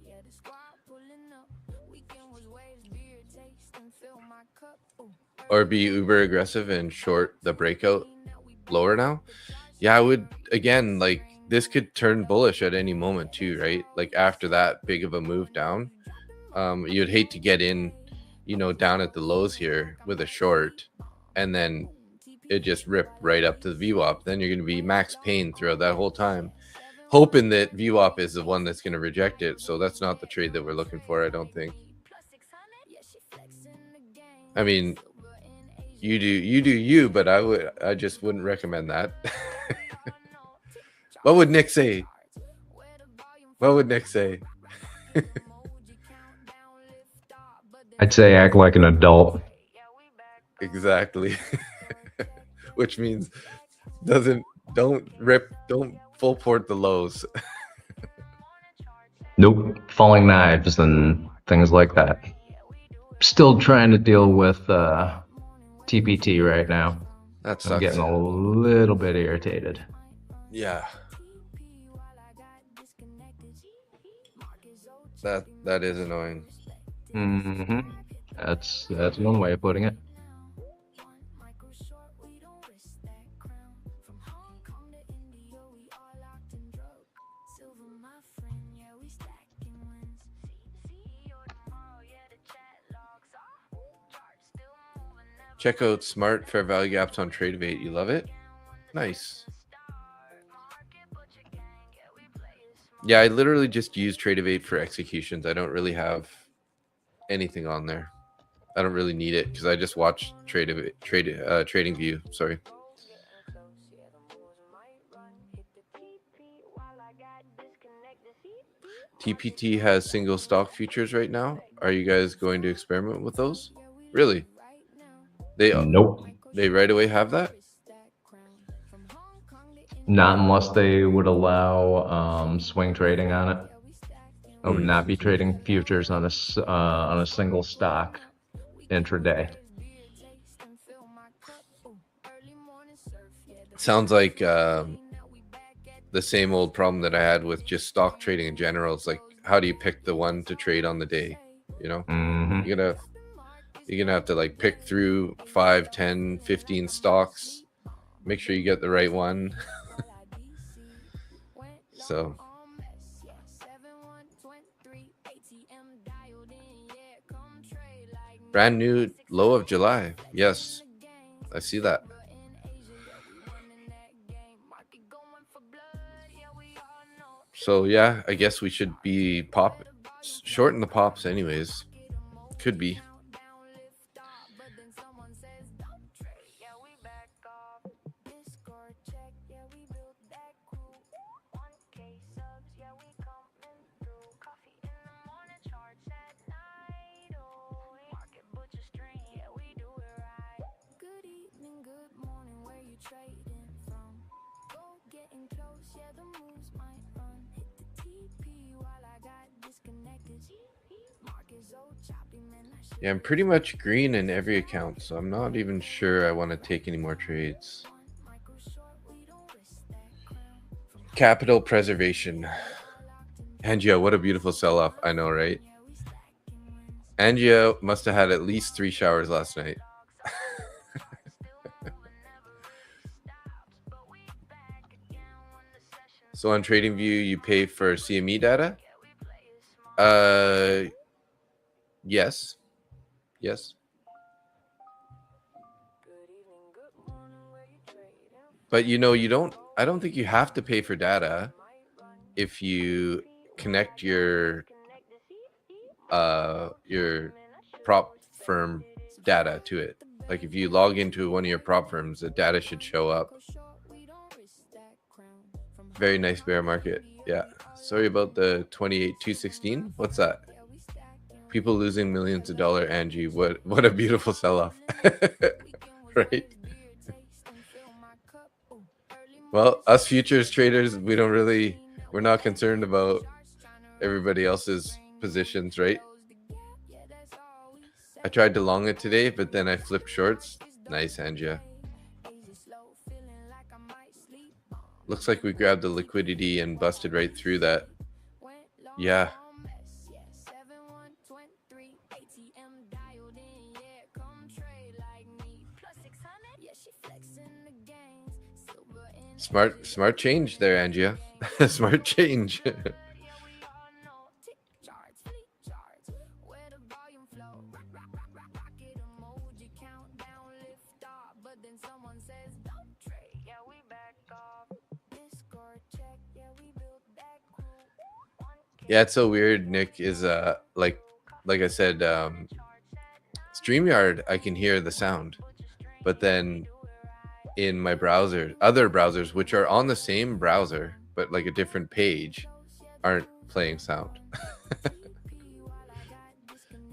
Or be uber aggressive and short the breakout lower now. Yeah, I would, again, like, this could turn bullish at any moment too, right? Like after that big of a move down, you'd hate to get in, you know, down at the lows here with a short, and then it just rip right up to the VWAP. Then you're going to be max pain throughout that whole time, hoping that VWAP is the one that's going to reject it. So that's not the trade that we're looking for, I don't think. I mean, you do you, but I just wouldn't recommend that. What would Nick say? What would Nick say? I'd say act like an adult. Exactly. Which means don't full port the lows. Nope, falling knives and things like that. Still trying to deal with TPT right now. That I'm sucks. getting a little bit irritated. Yeah. That is annoying. Mm-hmm. That's one way of putting it. Check out smart fair value gaps on Tradeify. You love it? Nice. Yeah, I literally just use Tradeify for executions. I don't really have anything on there. I don't really need it because I just watch Trading View. Sorry. TPT has single stock futures right now. Are you guys going to experiment with those? Really? Nope. They right away have that? Not unless they would allow swing trading on it. I would not be trading futures on a single stock intraday. Sounds like the same old problem that I had with just stock trading in general. It's like, how do you pick the one to trade on the day? You know, you're gonna have to like pick through 5, 10, 15 stocks, make sure you get the right one. So brand new low of July. Yes, I see that. So yeah, I guess we should be shorting the pops anyways. Could be. Yeah, I'm pretty much green in every account, so I'm not even sure I want to take any more trades. Capital preservation. Angia, what a beautiful sell-off. I know, right? Angia must have had at least 3 showers last night. So on TradingView, you pay for CME data? Yes. Yes. But you know, I don't think you have to pay for data if you connect your prop firm data to it. Like if you log into one of your prop firms, the data should show up. Very nice bear market. Yeah. Sorry about the 28,216. What's that? People losing millions of dollars, Angie. What a beautiful sell-off. Right? Well, us futures traders, we're not concerned about everybody else's positions, right? I tried to long it today, but then I flipped shorts. Nice, Angia. Looks like we grabbed the liquidity and busted right through that. Yeah. Smart change there, Angia. Smart change. Yeah, it's so weird, Nick, is like I said, StreamYard, I can hear the sound, but then in my browser, other browsers, which are on the same browser, but like a different page, aren't playing sound.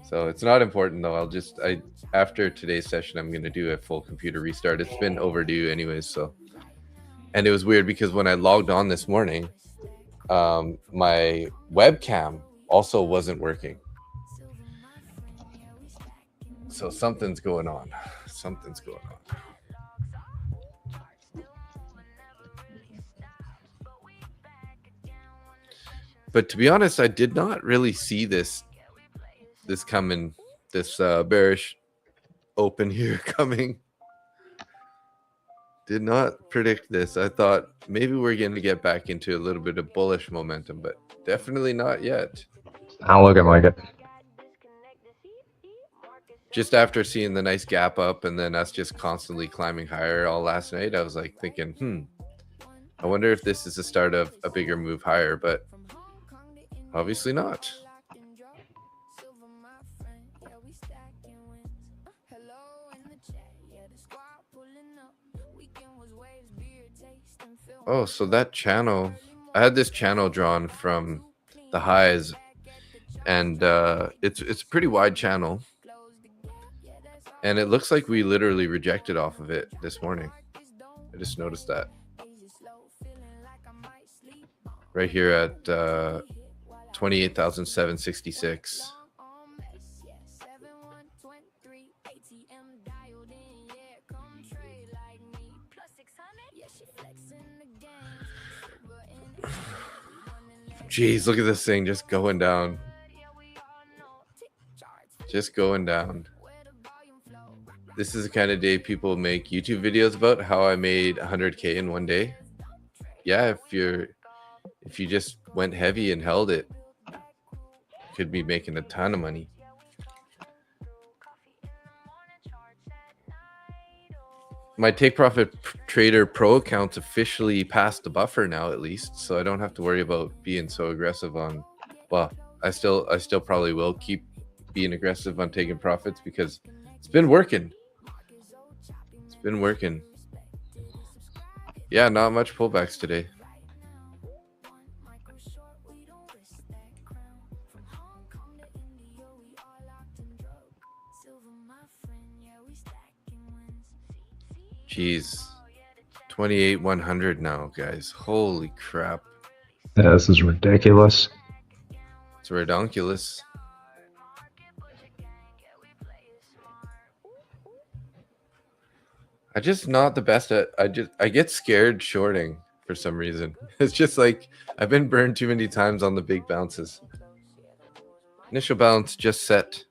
So it's not important though. After today's session, I'm going to do a full computer restart. It's been overdue anyways. So, and it was weird because when I logged on this morning, my webcam also wasn't working. So something's going on. Something's going on. But to be honest, I did not really see this coming, this bearish open here coming. Did not predict this. I thought maybe we're going to get back into a little bit of bullish momentum, but definitely not yet. Not looking like it. Just after seeing the nice gap up and then us just constantly climbing higher all last night, I was like thinking, I wonder if this is the start of a bigger move higher, but obviously not. Oh, so that channel, I had this channel drawn from the highs, and it's a pretty wide channel, and it looks like we literally rejected off of it this morning. I just noticed that right here at 28,766. Jeez, look at this thing just going down. Just going down. This is the kind of day people make YouTube videos about, how I made 100K in one day. Yeah, if you just went heavy and held it, you could be making a ton of money. My Take Profit Trader Pro account's officially past the buffer now, at least, so I don't have to worry about being so aggressive on. Well, I still probably will keep being aggressive on taking profits because it's been working. It's been working. Yeah, not much pullbacks today. Jeez, 28,100 now, guys. Holy crap. Yeah, this is ridiculous. It's redonkulous. I just not the best at, I get scared shorting for some reason. It's just like I've been burned too many times on the big bounces. Initial bounce just set.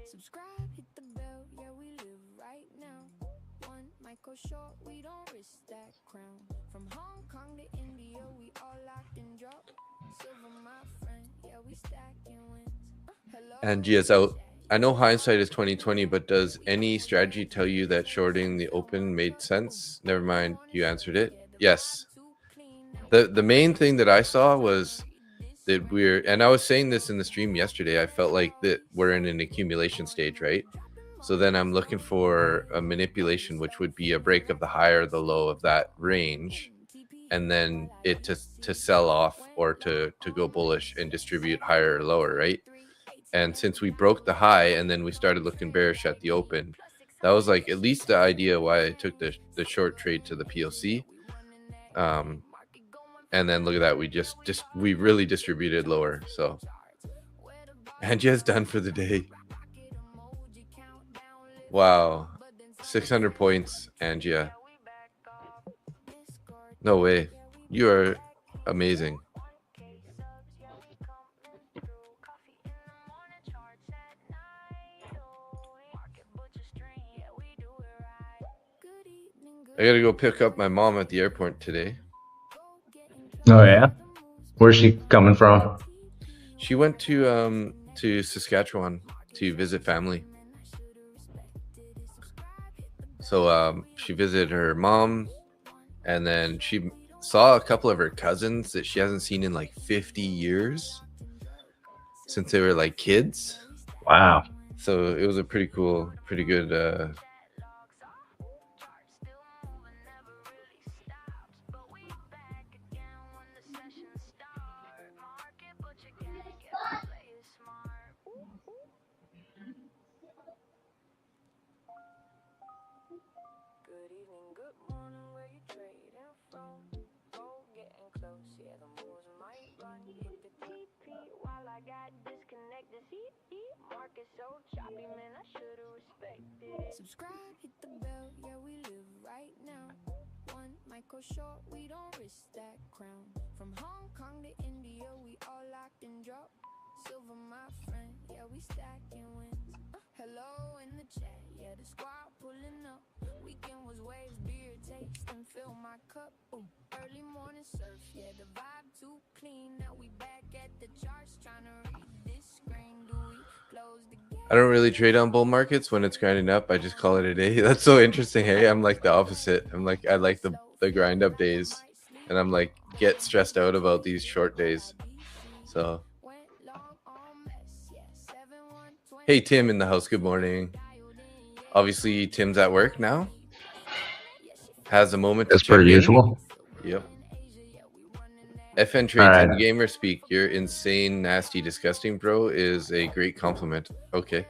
Subscribe, hit the bell, yeah, we live right now. One micro short, we don't risk that crown. From Hong Kong to India, we all locked and drop. Silver, my friend, yeah, we stacking wins. And Gia's out. I know hindsight is 2020, but does any strategy tell you that shorting the open made sense? Never mind, you answered it. Yes. The main thing that I saw was that and I was saying this in the stream yesterday, I felt like that we're in an accumulation stage, right? So then I'm looking for a manipulation, which would be a break of the high or the low of that range, and then it to sell off or to go bullish and distribute higher or lower, right? And since we broke the high and then we started looking bearish at the open, that was like at least the idea why I took the short trade to the POC. And then look at that, we really distributed lower. So Angie's done for the day. Wow, 600 points, Angia. No way, you are amazing. I gotta go pick up my mom at the airport today. Oh yeah, where's she coming from? She went to Saskatchewan to visit family. So she visited her mom, and then she saw a couple of her cousins that she hasn't seen in like 50 years since they were like kids. Wow. So it was a pretty cool, pretty good Good evening, good morning, where you trading from? Oh, getting close, yeah, the moves might run. Hit the TP while I got disconnected. CE market so choppy, man, I should've respected it. Subscribe, hit the bell, yeah, we live right now. One micro short, we don't risk that crown. From Hong Kong to India, we all locked and drop. Silver, my friend, yeah, we stacking wins. Hello in the chat, yeah, the squad pulling up. Weekend was waves, beer taste, and fill my cup. Ooh, early morning surf, yeah, the vibe too clean. Now we back at the charts, trying to read this screen. Do we close the gap? I don't really trade on bull markets when it's grinding up. I just call it a day. That's so interesting. Hey, I'm like the opposite. I like the grind up days, and I'm like get stressed out about these short days. So hey, Tim in the house. Good morning. Obviously, Tim's at work now. Has a moment to As check per in. usual. Yep. FN Trades All in right. gamer speak. You're insane, nasty, disgusting, bro, is a great compliment. Okay.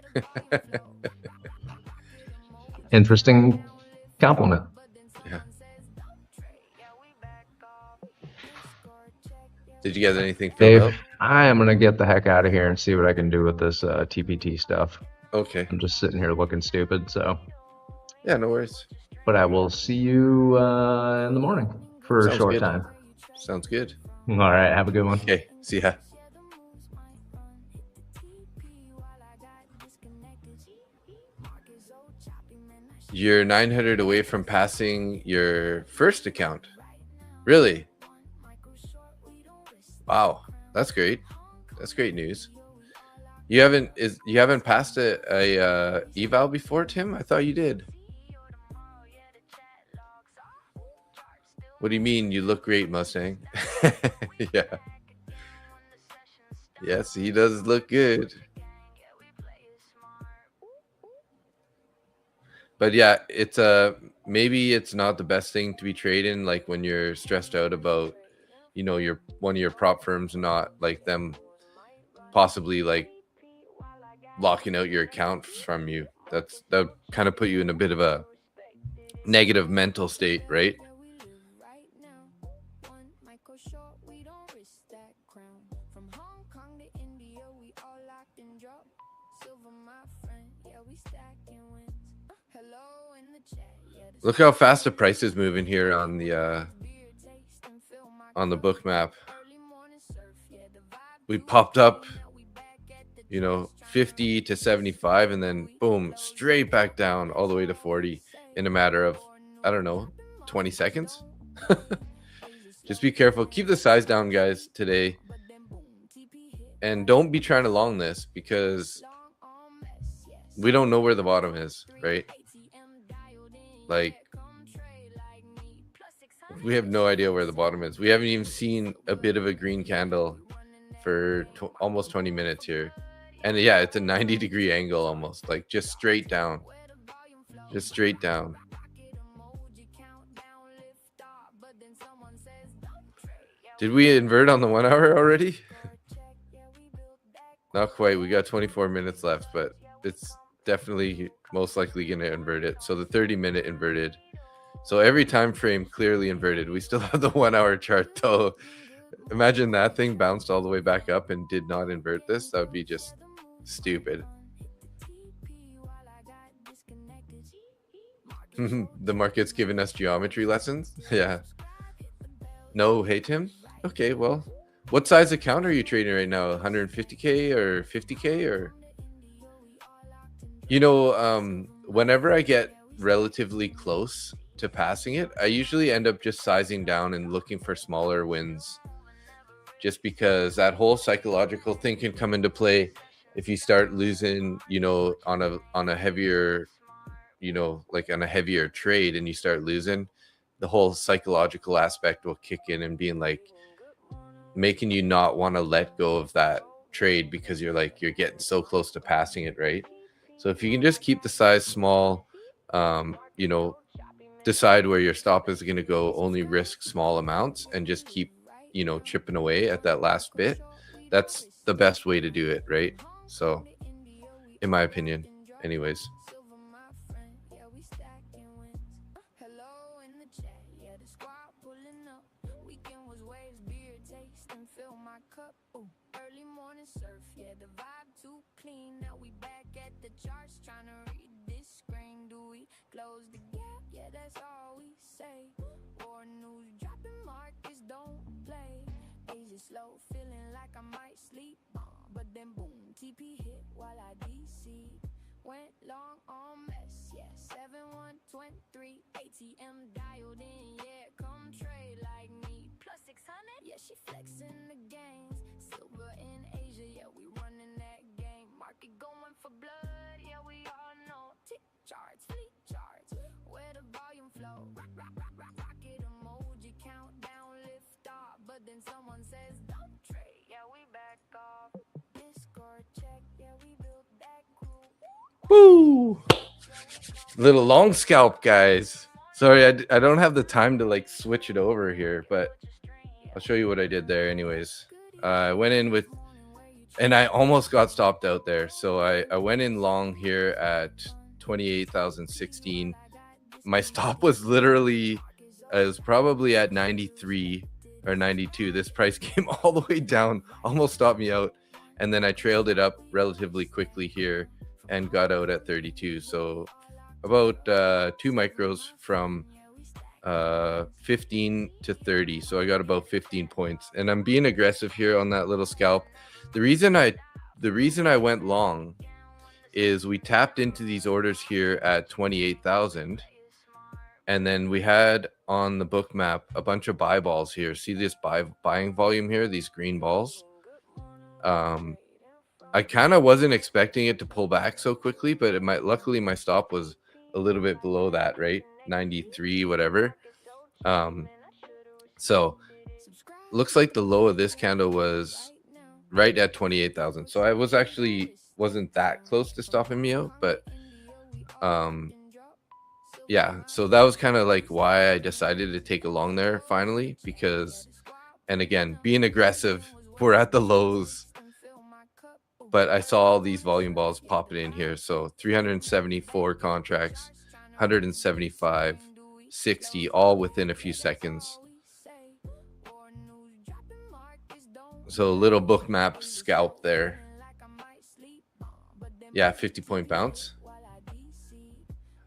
Interesting compliment. Yeah. Did you guys anything filled Dave, out? I am gonna get the heck out of here and see what I can do with this TPT stuff. Okay. I'm just sitting here looking stupid, so. Yeah, no worries. But I will see you in the morning for Sounds a short good. time. Sounds good. All right, have a good one. Okay, see ya. You're 900 away from passing your first account. Really? Wow, that's great. That's great news. You haven't passed a eval before, Tim? I thought you did. What do you mean? You look great, Mustang. Yeah. Yes, he does look good. But yeah, it's maybe it's not the best thing to be trading like when you're stressed out about, you know, your one of your prop firms not like them possibly like locking out your account from you. That kind of put you in a bit of a negative mental state, right? Look how fast the price is moving here on the book map. We popped up, you know, 50 to 75, and then boom, straight back down all the way to 40 in a matter of, I don't know, 20 seconds. Just be careful. Keep the size down, guys, today. And don't be trying to long this because we don't know where the bottom is, right? Like, we have no idea where the bottom is. We haven't even seen a bit of a green candle for almost 20 minutes here. And yeah, it's a 90-degree angle almost, like just straight down. Just straight down. Did we invert on the 1 hour already? Not quite. We got 24 minutes left, but it's definitely most likely going to invert it. So the 30-minute inverted. So every time frame clearly inverted. We still have the 1 hour chart though. Imagine that thing bounced all the way back up and did not invert this. That would be just stupid. The market's giving us geometry lessons. Yeah. No, hey Tim. Okay, well, what size account are you trading right now? 150K or 50K or? You know, whenever I get relatively close to passing it, I usually end up just sizing down and looking for smaller wins, just because that whole psychological thing can come into play if you start losing, on a heavier, like on a heavier trade, and you start losing, the whole psychological aspect will kick in and being like making you not want to let go of that trade because you're getting so close to passing it, right? So if you can just keep the size small, decide where your stop is going to go, only risk small amounts, and just keep, chipping away at that last bit, that's the best way to do it, right? So in my opinion, anyways. Hello in the chat, yeah, the squad pulling up. Weekend was waves, beer taste, and fill my cup. Ooh, early morning surf, yeah, the vibe too clean. Now we back at the charts, trying to read this screen. Do we close the gap? Yeah, that's all we say. War news dropping, markets don't play. Asia slow, feeling like I might sleep. But then boom, TP hit while I DC. Went long on MES, yeah, 7123 ATM dialed in, yeah, come trade like me. Plus 600, yeah, she flexing the gains. Silver in Asia, yeah, we running that game. Market going for blood, yeah, we all know. Tick charts, fleet charts, where the volume flow. Rocket emoji, countdown, lift off. But then someone says, don't trade, yeah, we back off. Discord check, yeah, we built that crew. Woo! Little long scalp, guys. Sorry, I don't have the time to like switch it over here, but I'll show you what I did there anyways. I went in with, and I almost got stopped out there. So I went in long here at 28,016. My stop was literally, it was probably at 93 or 92. This price came all the way down, almost stopped me out. And then I trailed it up relatively quickly here and got out at 32. So about 2 micros from 15 to 30. So I got about 15 points, and I'm being aggressive here on that little scalp. The reason I went long is we tapped into these orders here at 28,000, and then we had on the book map a bunch of buy balls here. See this buying volume here, these green balls. I kind of wasn't expecting it to pull back so quickly, but luckily my stop was a little bit below that, right? 93, whatever. So looks like the low of this candle was right at 28,000. So I wasn't that close to stopping me out, but yeah, so that was kind of like why I decided to take a long there finally, because, and again, being aggressive, we're at the lows. But I saw all these volume balls popping in here. So 374 contracts, 175, 60, all within a few seconds. So a little book map scalp there. Yeah, 50-point bounce.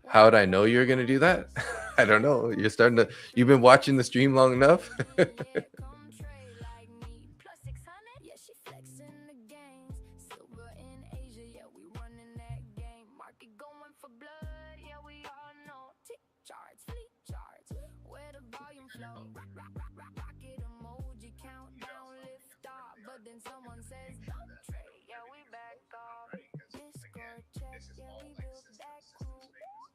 How would I know you're going to do that? I don't know. You've been watching the stream long enough. Then someone says don't trade, yeah, we back off. Discord check, yeah, we built that crew.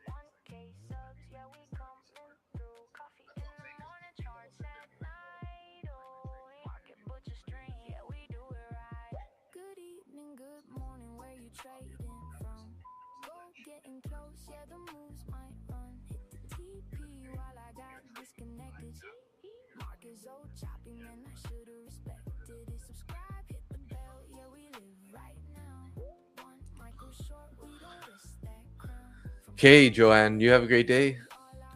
1K subs, yeah, we coming through. Coffee in the morning, charts at night. Oh, market butcher string, yeah, we do it right. Good evening, good morning, where you trading from? Gold getting close, yeah, the moves might run. Hit the TP while I got disconnected. Market so choppy, man, I should've respected it. Subscribe, hit the bell, yeah, we live right now. One micro short, we don't risk that crown. Okay, Joanne, you have a great day.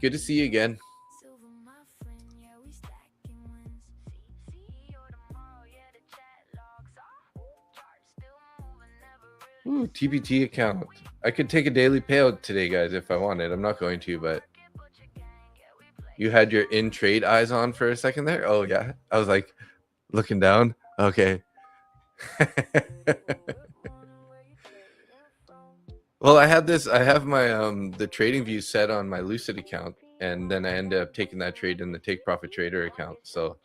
Good to see you again. Silver, my friend, yeah, we stacking wins. See or tomorrow, yeah, the chat logs off. Charts still moving, never really. Ooh, TPT account. I could take a daily payout today, guys, if I wanted. I'm not going to, but you had your in trade eyes on for a second there. Oh yeah, I was like looking down. Okay. Well, I have my the trading view set on my Lucid account, and then I ended up taking that trade in the take profit trader account. So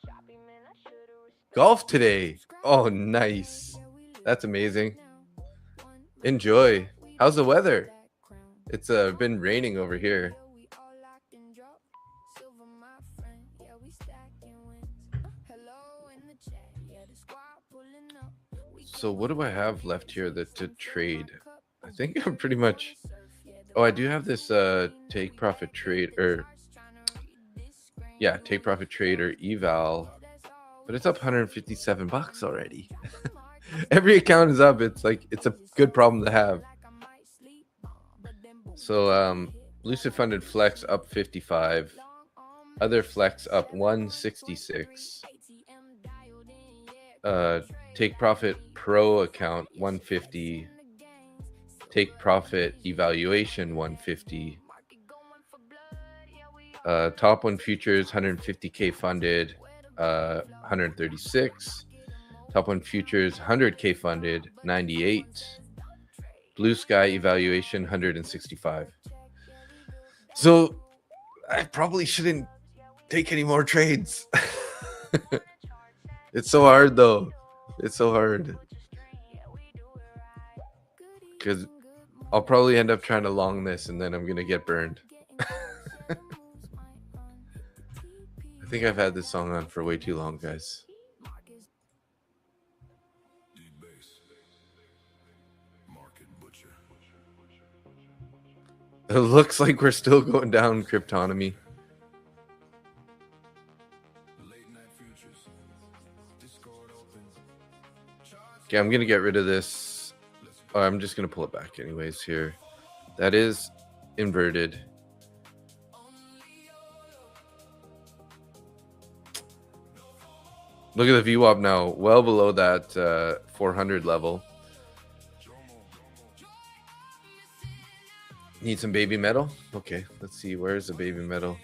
golf today. Oh, nice. That's amazing. Enjoy. How's the weather? It's been raining over here. So what do I have left here to trade? I think I'm pretty much. Oh, I do have this take profit trade, or yeah, take profit trader eval, but it's up 157 bucks already. Every account is up. It's like, it's a good problem to have. So Lucid funded flex up 55, other flex up 166, take profit pro account 150, take profit evaluation 150, top one futures 150k funded 136, top one futures 100k funded 98, blue sky evaluation 165. So I probably shouldn't take any more trades. It's so hard though. It's so hard because I'll probably end up trying to long this and then I'm gonna get burned. I think I've had this song on for way too long, guys. It looks like we're still going down Cryptonomy. Okay, I'm gonna get rid of this. Oh, I'm just gonna pull it back anyways here. That is inverted. Look at the VWAP now, well below that 400 level. Need some baby metal? Okay, let's see. Where's the baby metal?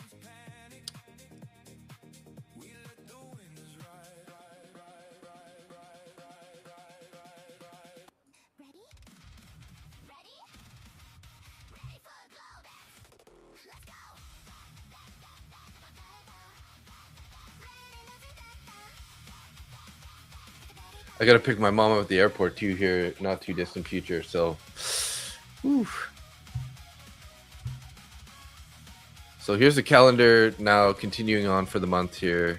I gotta pick my mom up at the airport too here, not too distant future. So, oof. So here's the calendar now, continuing on for the month here.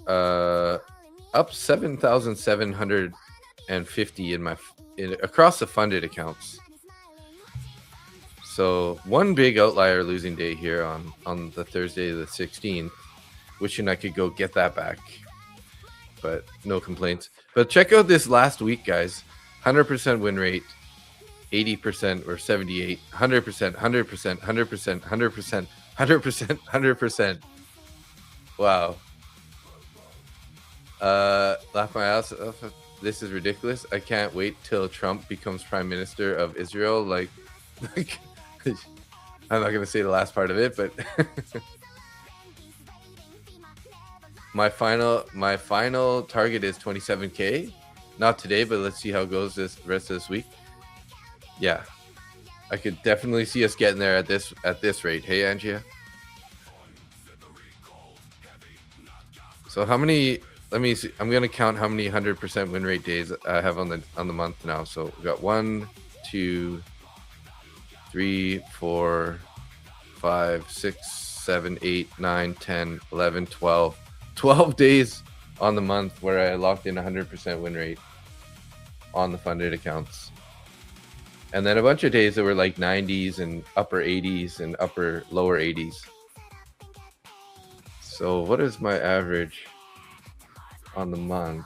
Up 7,750 across the funded accounts. So one big outlier losing day here on the Thursday the 16th. Wishing I could go get that back, but no complaints. But check out this last week, guys. 100% win rate, 80% or 78, 100%, 100%, 100%, 100%, 100%, 100%. Wow. Laugh my ass off. This is ridiculous. I can't wait till Trump becomes prime minister of Israel. Like I'm not gonna say the last part of it, but my final target is 27k. Not today, but let's see how it goes this rest of this week. Yeah, I could definitely see us getting there at this rate. Hey, Angia. So how many? Let me see. I'm gonna count how many 100% win rate days I have on the month now. So we got 1, 2, 3, 4, 5, 6, 7, 8, 9, 10, 11, 12. 12 days on the month where I locked in 100% win rate on the funded accounts. And then a bunch of days that were like 90s and upper 80s and lower 80s. So what is my average on the month?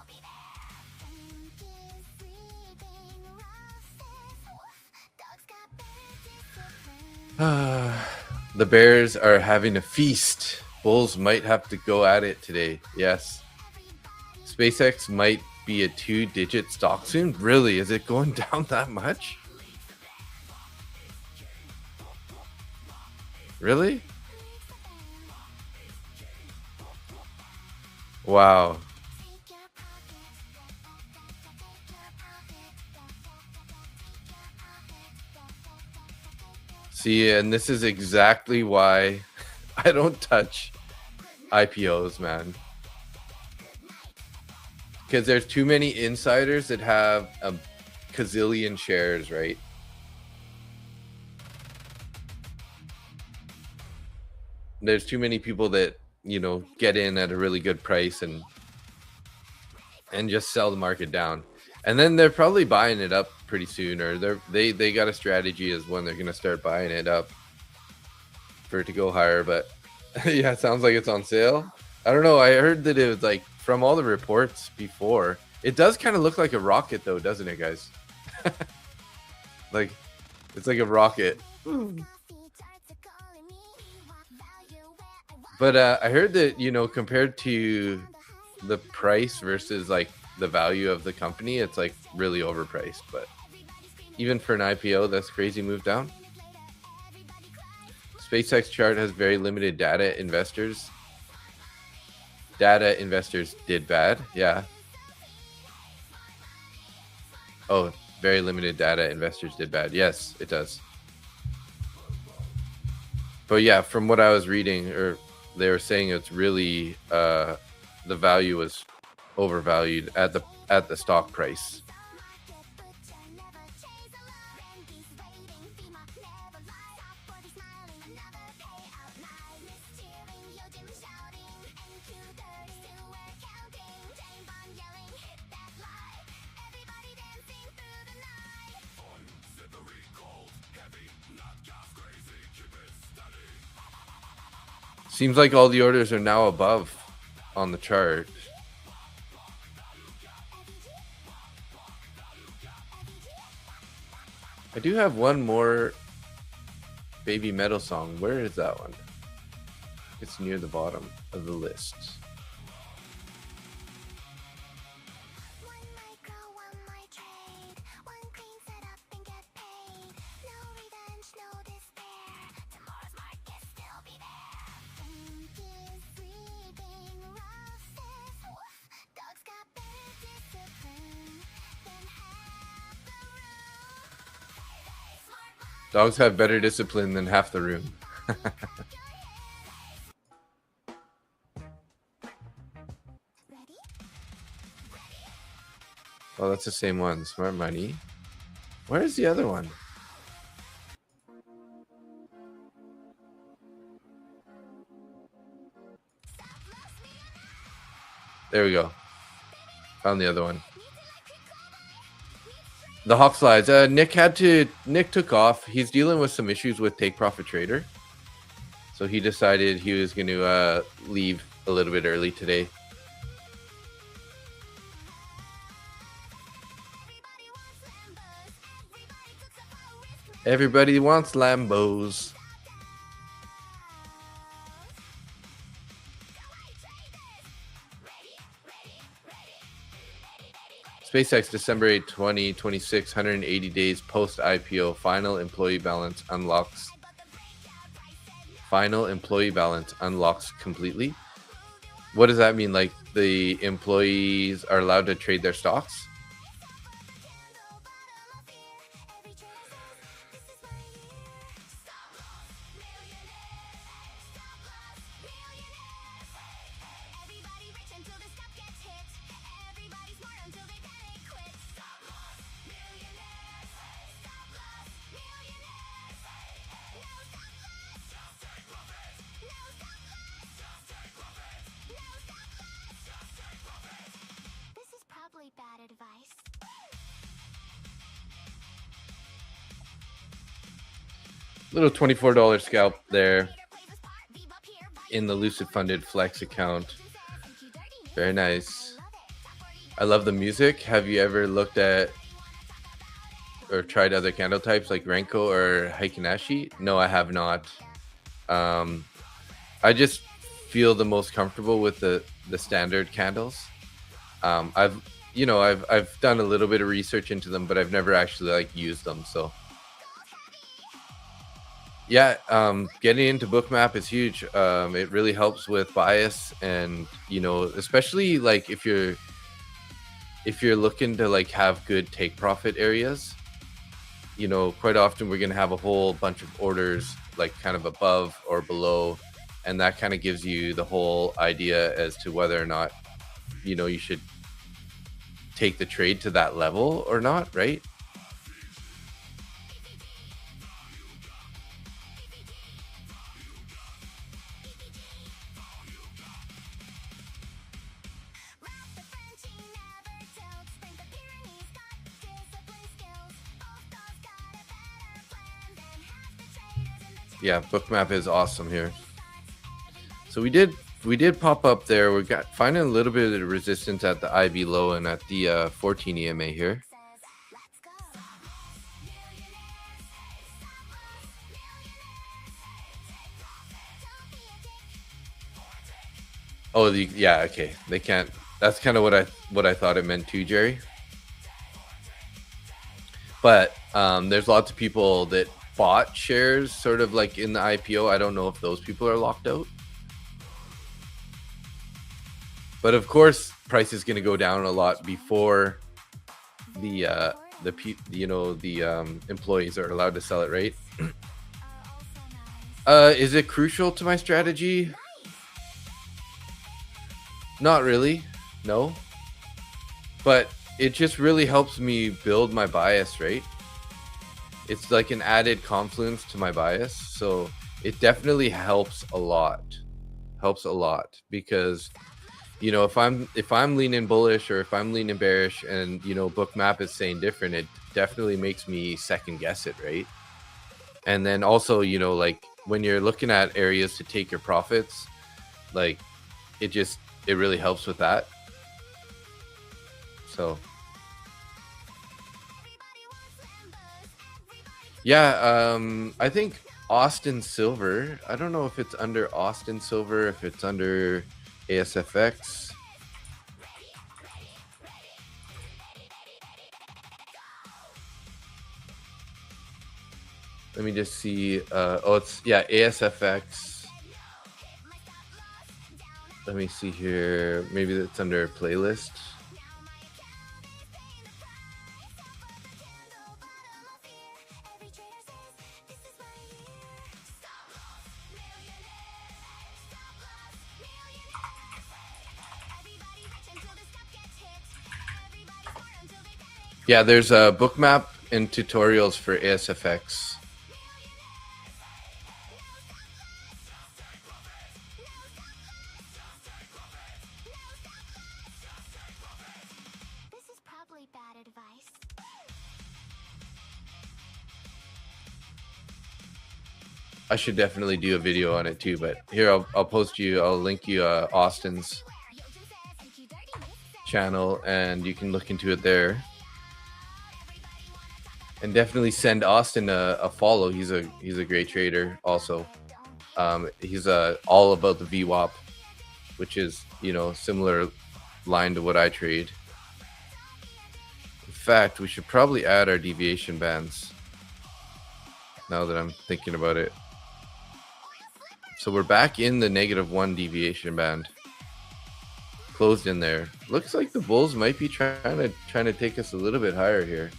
The Bears are having a feast. Bulls might have to go at it today. Yes. SpaceX might be a 2-digit stock soon. Really? Is it going down that much? Really? Wow. See, and this is exactly why I don't touch IPOs, man. Because there's too many insiders that have a gazillion shares, right? There's too many people that, you know, get in at a really good price and just sell the market down. And then they're probably buying it up pretty soon, or they got a strategy as when they're going to start buying it up for it to go higher. But yeah, it sounds like it's on sale. I don't know. I heard that it was like, from all the reports before, it does kind of look like a rocket though, doesn't it, guys? Like, it's like a rocket. But I heard that, you know, compared to the price versus like the value of the company, it's like really overpriced. But even for an IPO, that's crazy move down. SpaceX chart has very limited data. Investors did bad. Yeah. Oh, very limited data. Investors did bad. Yes, it does. But yeah, from what I was reading, or they were saying, it's really the value was overvalued at the stock price. Seems like all the orders are now above on the chart. I do have one more Baby Metal song. Where is that one? It's near the bottom of the list. Dogs have better discipline than half the room. Oh, that's the same one. Smart money. Where's the other one? There we go. Found the other one. The Hawk slides. Nick took off. He's dealing with some issues with Take Profit Trader. So he decided he was going to leave a little bit early today. Everybody wants Lambos. SpaceX December 8, 2026, 180 days post IPO. Final employee balance unlocks. Final employee balance unlocks completely. What does that mean? Like the employees are allowed to trade their stocks? Little $24 scalp there in the Lucid funded Flex account. Very nice. I love the music. Have you ever looked at or tried other candle types like Renko or Heikinashi? No, I have not. I just feel the most comfortable with the standard candles. I've done a little bit of research into them, but I've never actually like used them. So yeah, getting into Bookmap is huge. It really helps with bias, and especially like if you're looking to like have good take profit areas, you know, quite often we're going to have a whole bunch of orders like kind of above or below, and that kind of gives you the whole idea as to whether or not, you know, you should take the trade to that level or not, right? Yeah, bookmap is awesome here. So we did pop up there. We got finding a little bit of resistance at the IB low and at the 14 EMA here. Oh, yeah, okay. They can't. That's kind of what I thought it meant too, Jerry. But there's lots of people that bought shares sort of like in the IPO. I don't know if those people are locked out. But of course, price is going to go down a lot before the employees are allowed to sell it, right? Is it crucial to my strategy? Not really, no. But it just really helps me build my bias, right? It's like an added confluence to my bias, so it definitely helps a lot. Helps a lot because, you know, if I'm leaning bullish or if I'm leaning bearish, and you know, bookmap is saying different, it definitely makes me second guess it, right? And then also, you know, like when you're looking at areas to take your profits, like it really helps with that. So yeah, I think Austin Silver, I don't know if it's under Austin Silver, if it's under ASFX. Let me just see. Oh, it's, yeah, ASFX. Let me see here. Maybe it's under playlist. Yeah, there's a bookmap and tutorials for ASFX. This is probably bad advice. I should definitely do a video on it too, but here I'll link you Austin's channel and you can look into it there. And definitely send Austin a follow. He's a great trader also. He's all about the VWAP, which is, you know, similar line to what I trade. In fact, we should probably add our deviation bands now that I'm thinking about it. So we're back in the -1 deviation band. Closed in there. Looks like the bulls might be trying to take us a little bit higher here.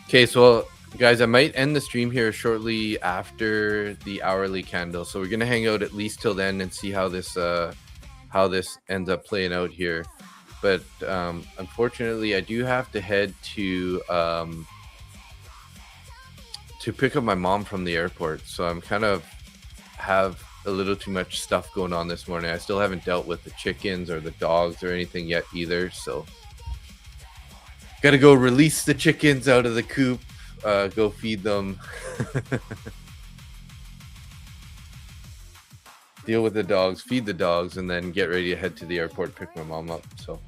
Okay, so guys, I might end the stream here shortly after the hourly candle. So we're gonna hang out at least till then and see how this ends up playing out here. But unfortunately, I do have to head to pick up my mom from the airport. So I'm kind of have a little too much stuff going on this morning. I still haven't dealt with the chickens or the dogs or anything yet either. So gotta go release the chickens out of the coop, go feed them, deal with the dogs, feed the dogs, and then get ready to head to the airport, pick my mom up. So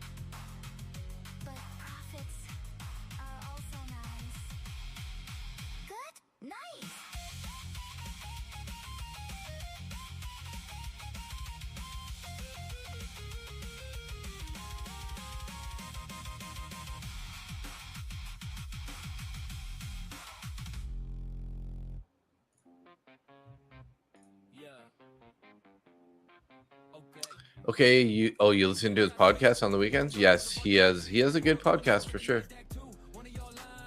Okay, you listen to his podcast on the weekends? Yes, he has a good podcast for sure.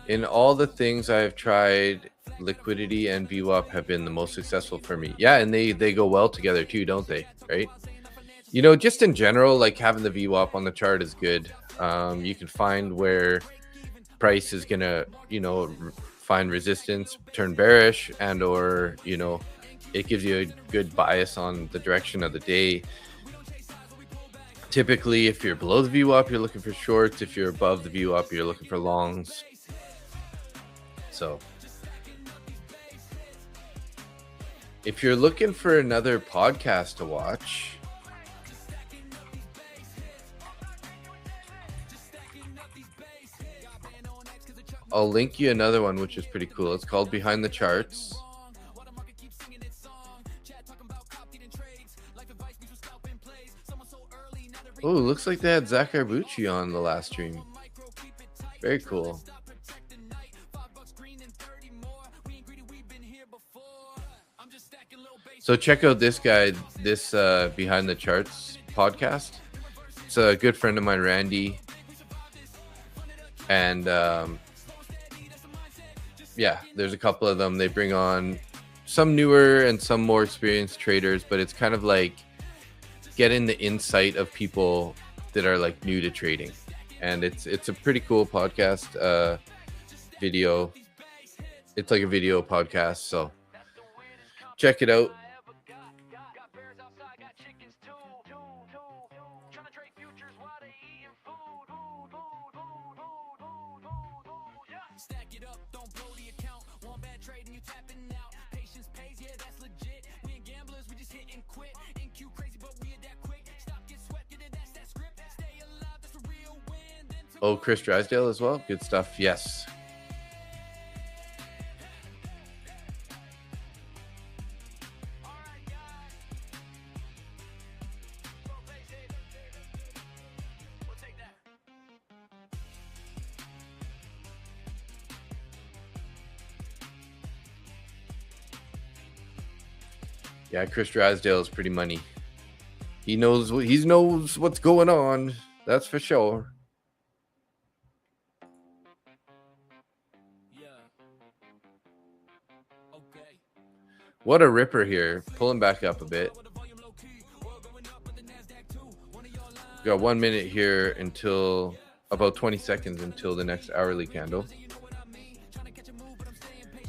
In all the things I've tried, liquidity and VWAP have been the most successful for me. Yeah, and they go well together too, don't they? Right? You know, just in general, like having the VWAP on the chart is good. You can find where price is gonna, find resistance, turn bearish, and or it gives you a good bias on the direction of the day. Typically, if you're below the VWAP, you're looking for shorts. If you're above the VWAP, you're looking for longs. So if you're looking for another podcast to watch, I'll link you another one, which is pretty cool. It's called Behind the Charts. Oh, looks like they had Zach Arbucci on the last stream. Very cool. So check out this guy, this Behind the Charts podcast. It's a good friend of mine, Randy. And yeah, there's a couple of them. They bring on some newer and some more experienced traders, but it's kind of like getting the insight of people that are like new to trading. And it's a pretty cool podcast video. It's like a video podcast, so check it out. Stack it up, don't blow the account. One bad trade and you tapping out. Patience pays, yeah, that's legit. We ain't gamblers, we just hit and quit. NQ crazy, but we adapt quick. Stop, get swept, yeah, that's that script. Stay alive, that's the real win. Then Oh, Chris Drysdale as well. Good stuff. Yes. we'll take that. Yeah, Chris Drysdale is pretty money. He knows what's going on. That's for sure. Yeah. Okay. What a ripper here. Pulling back up a bit. We've got 1 minute here until about 20 seconds until the next hourly candle.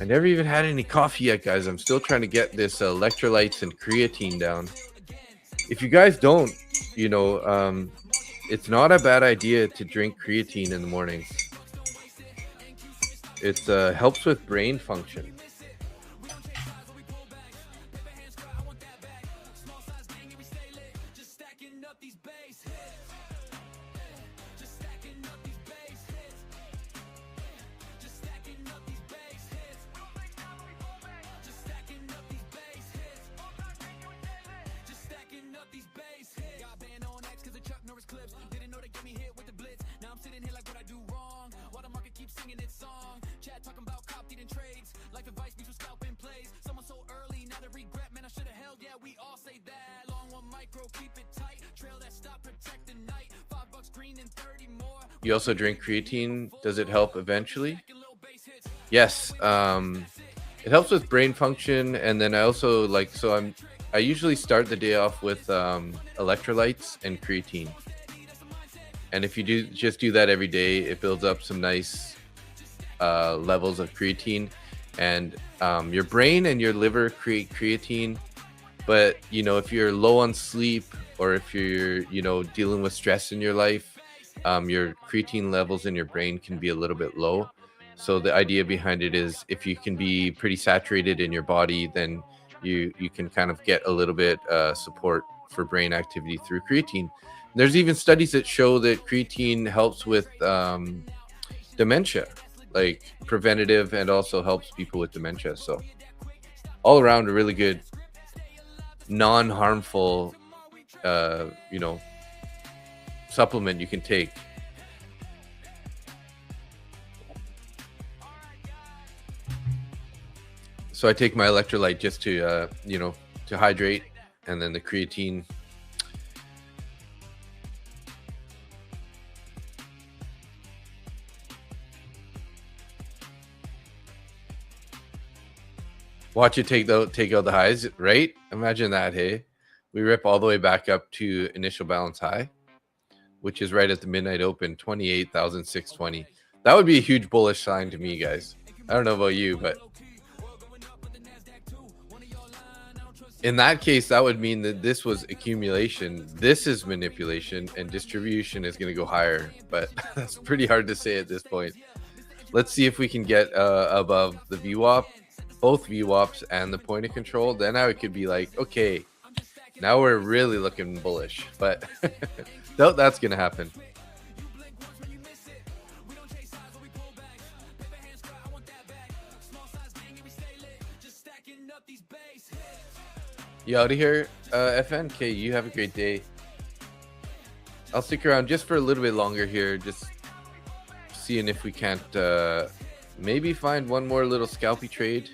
I never even had any coffee yet, guys. I'm still trying to get this electrolytes and creatine down. If you guys don't, it's not a bad idea to drink creatine in the mornings. It helps with brain function. You also drink creatine. Does it help eventually? Yes. It helps with brain function, and then I also I usually start the day off with electrolytes and creatine. And if you do that every day, it builds up some nice levels of creatine, and your brain and your liver create creatine. But if you're low on sleep, or if you're dealing with stress in your life, your creatine levels in your brain can be a little bit low. So the idea behind it is, if you can be pretty saturated in your body, then you can kind of get a little bit support for brain activity through creatine. There's even studies that show that creatine helps with dementia, like preventative, and also helps people with dementia. So all around a really good, non-harmful supplement you can take. So I take my electrolyte just to to hydrate, and then the creatine Watch it take out the highs, right? Imagine that, hey. We rip all the way back up to initial balance high, which is right at the midnight open, 28,620. That would be a huge bullish sign to me, guys. I don't know about you, but in that case, that would mean that this was accumulation. This is manipulation, and distribution is going to go higher. But that's pretty hard to say at this point. Let's see if we can get above the VWAP, both VWAPs and the point of control. Then I could be like, okay, now we're really looking bullish. But doubt that's going to happen. You out of here, FNK? You have a great day. I'll stick around just for a little bit longer here, just seeing if we can't maybe find one more little scalpy trade.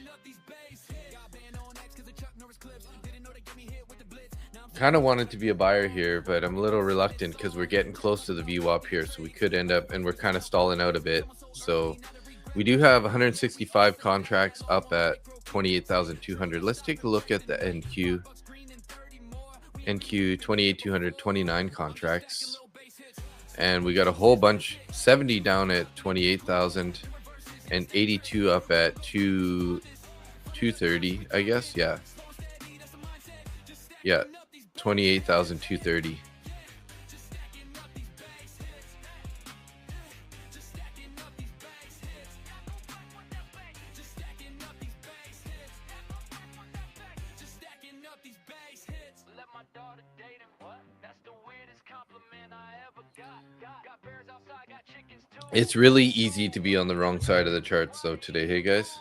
Kind of wanted to be a buyer here, but I'm a little reluctant because we're getting close to the VWAP here, so we could end up, and we're kind of stalling out a bit. So we do have 165 contracts up at 28,200. Let's take a look at the NQ 28,229 contracts, and we got a whole bunch, 70 down at 28,000 and 82 up at 230, I guess. Yeah, 28,230. It's really easy to be on the wrong side of the charts though today, hey guys.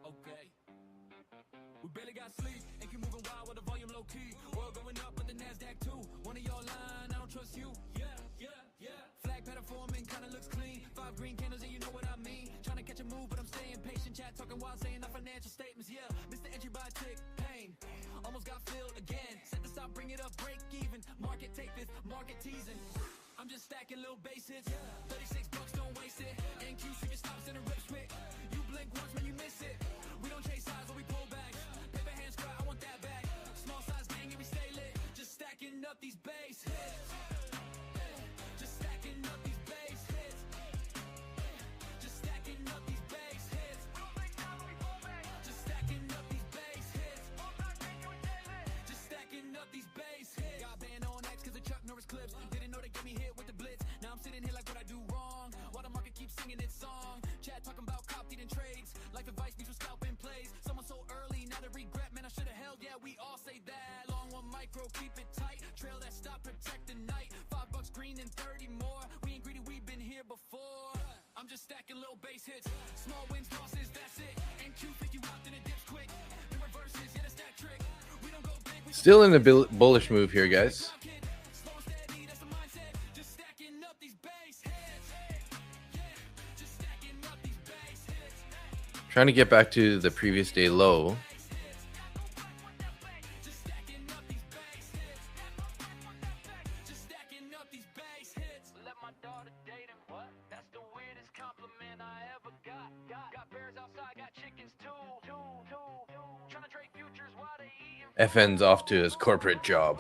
Okay. We barely got sleep and keep moving wild with the volume low key. Oil going up but the NASDAQ too. One of your line, I don't trust you. Yeah. Flag pattern forming, kinda looks clean. 5 green candles and you know what I mean. Trying to catch a move but I'm staying patient. Chat talking while saying our financial statements. Yeah, Mr. Entry by tick, pain. Almost got filled again. Set this up, bring it up, break even. Market take this, market teasing. I'm just stacking little bases. 36 bucks, don't waste it. NQ swinging stops in a rip switch. You blink once when you miss it. We don't chase sides or we pull back. Paper hands cry, I want that back. Small size gang and we stay lit. Just stacking up these base hits. Just stacking up these base hits. Just stacking up these base hits. Just stacking up these base hits. Just stacking up these base hits. Got banned on X cause the Chuck Norris clips. Didn't know they get me hit with the blitz. Now I'm sitting here like what I do wrong. While the market keeps singing its song. Chat talking about cop deed and trades. Life advice means with scalping plays. Someone so early, now they regret. Man, I should have held. Yeah, we all say that. Long one micro, keep it tight. Trail that stop, protect the night. 5 bucks green and 30 more. We ain't greedy, we've been here before. I'm just stacking little base hits. Small wins, losses, that's it. NQ 50 out, then it dips quick. The reverses, yeah, that's that trick. We don't go big. Still in a bullish move here, guys. Trying to get back to the previous day low. FN's off to his corporate job.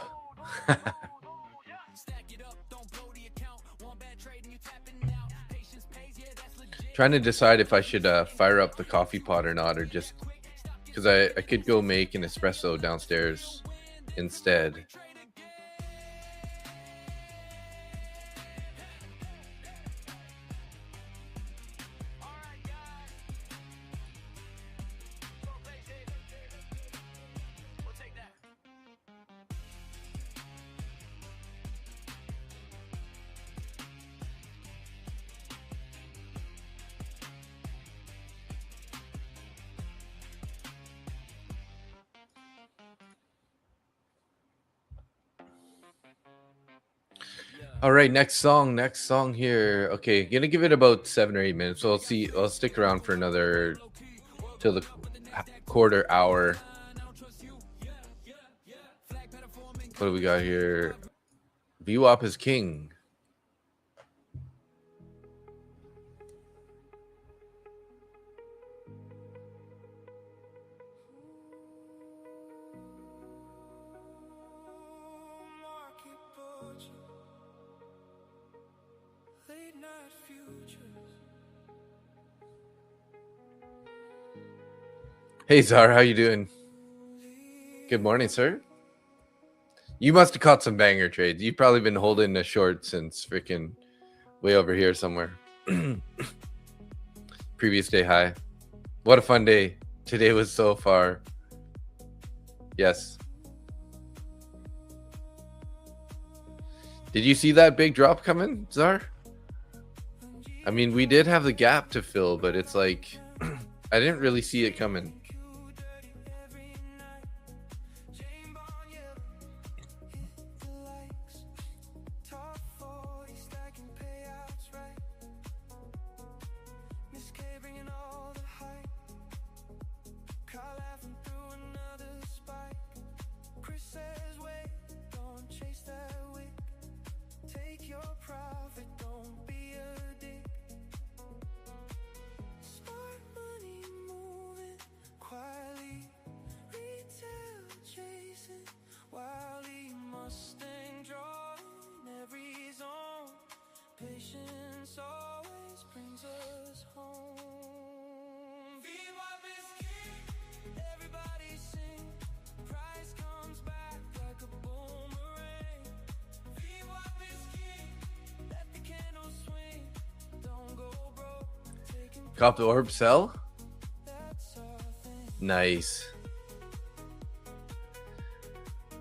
Trying to decide if I should fire up the coffee pot or not, or just because I could go make an espresso downstairs instead. All right, next song here. Okay, gonna give it about 7 or 8 minutes. So I'll stick around for another till the quarter hour. What do we got here? VWAP is king. Market butcher, late night futures. Hey Zar, how you doing? Good morning, sir. You must have caught some banger trades. You've probably been holding a short since freaking way over here somewhere. Previous day high. What a fun day. Today was so far. Yes. Did you see that big drop coming, Zar? I mean, we did have the gap to fill, but it's like I didn't really see it coming. Mustang drawing every zone. Patience always brings us home. VWAP is king. Everybody sing. Price comes back like a boomerang. VWAP is king. Let the candle swing. Don't go broke. Taking Cop the orb sell. that's our thing. Nice.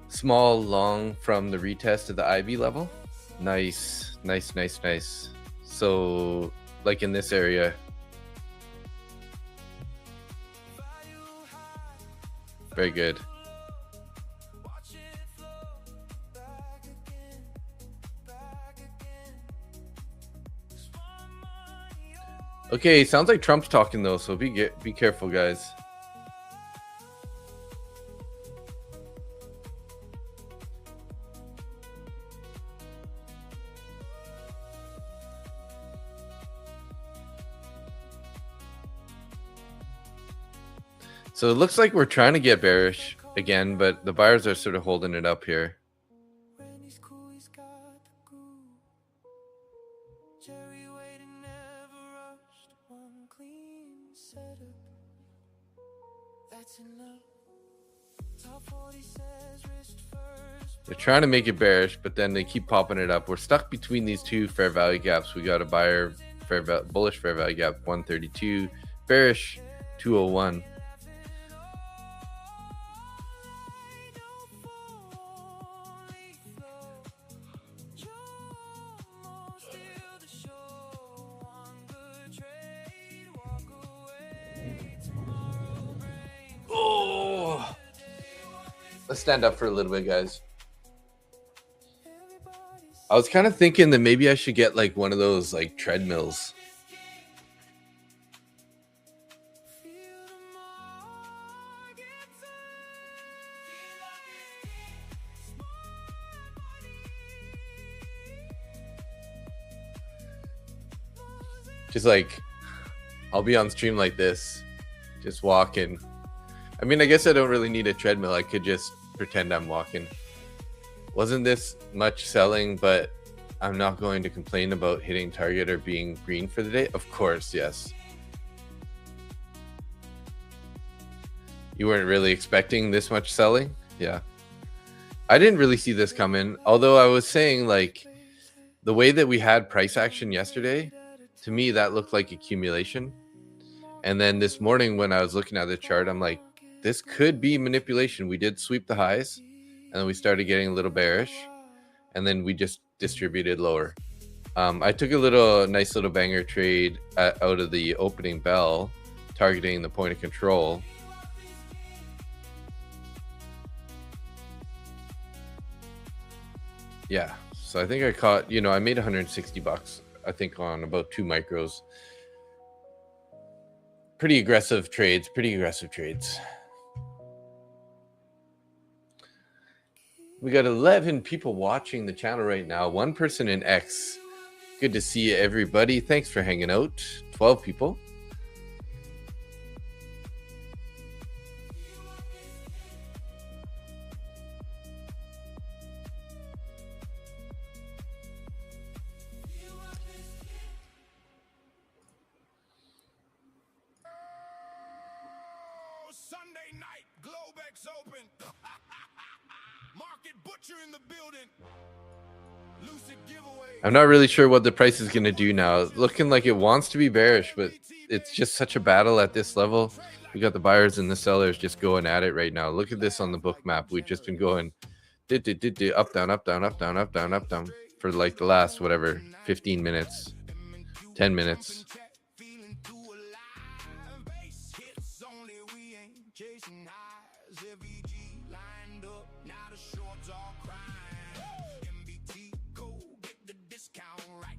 Small long from the retest to the IB level. Nice, nice, nice, nice. So like in this area. Very good. Watch it flow back again, back again. Smart money, oh, Okay, sounds like Trump's talking though, so be careful, guys. So it looks like we're trying to get bearish again, but the buyers are sort of holding it up here. when he's cool, he's got the groove. Jerry waiting, never rushed. One clean setup. That's enough. Top 40 says wrist first. They're trying to make it bearish, but then they keep popping it up. We're stuck between these two fair value gaps. We got a buyer bullish fair value gap 132, bearish 201. Oh, let's stand up for a little bit, guys. I was kind of thinking that maybe I should get like one of those like treadmills. Just like, I'll be on stream like this, just walking. I mean, I guess I don't really need a treadmill. I could just pretend I'm walking. Wasn't this much selling, but I'm not going to complain about hitting target or being green for the day. Of course, yes. You weren't really expecting this much selling? Yeah. I didn't really see this coming. Although I was saying, like, the way that we had price action yesterday, to me, that looked like accumulation. And then this morning when I was looking at the chart, I'm like, this could be manipulation. We did sweep the highs, and then we started getting a little bearish, and then we just distributed lower. I took a nice little banger trade out of the opening bell, targeting the point of control. Yeah, So I think I caught, you know, I made 160 bucks, I think, on about 2 micros. Pretty aggressive trades, We got 11 people watching the channel right now. 1 person in X. Good to see everybody. Thanks for hanging out. 12 people. Sunday night, Globex open. Market butcher in the building. Lucid giveaway. I'm not really sure what the price is going to do now. Looking like it wants to be bearish, but it's just such a battle at this level. We got the buyers and the sellers just going at it right now. Look at this on the book map. We've just been going up, down, up, down, up, down, up, down, up, down for like the last, whatever, 15 minutes, 10 minutes. Chasing highs, FVG lined up, now the shorts all crying. MBT, go get the discount right.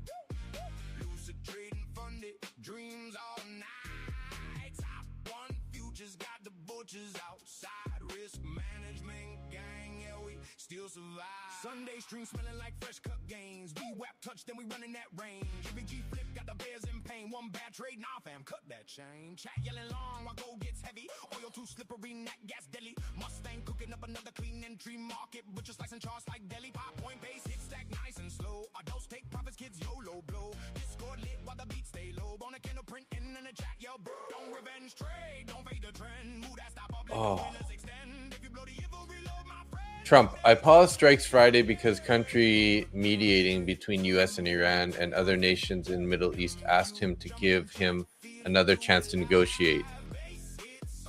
Lucid trading funded, dreams all night. Top one futures got the butchers outside. Risk management gang, yeah, we still survive. Sunday stream smelling like fresh cut gains. VWAP touch, then we running that range. FVG flip got the bears in pain. One bad trade, nah fam, cut that chain. Chat yelling long while gold gets heavy. Oil too slippery, nat gas deli. Mustang cooking up another clean entry market. Butcher slicing charts like deli. Pop point base, hit stack nice and slow. Adults take profits, kids YOLO blow. Discord lit while the beats stay low. Bone a candle print in the chat, yo bro. Don't revenge trade, don't fade the trend. Move that stop up, let extend. If you blow the evil, reload my friend. Trump, I paused strikes Friday because country mediating between US and Iran and other nations in the Middle East asked him to give him another chance to negotiate.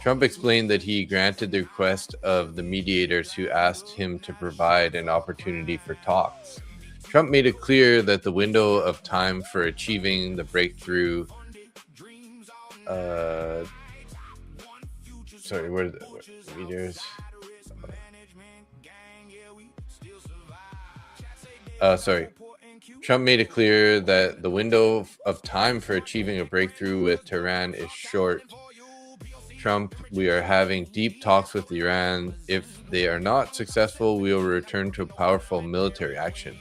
Trump explained that he granted the request of the mediators who asked him to provide an opportunity for talks. Trump made it clear that the window of time for achieving the breakthrough Trump made it clear that the window of time for achieving a breakthrough with Tehran is short. Trump, we are having deep talks with Iran. If they are not successful, we will return to powerful military action.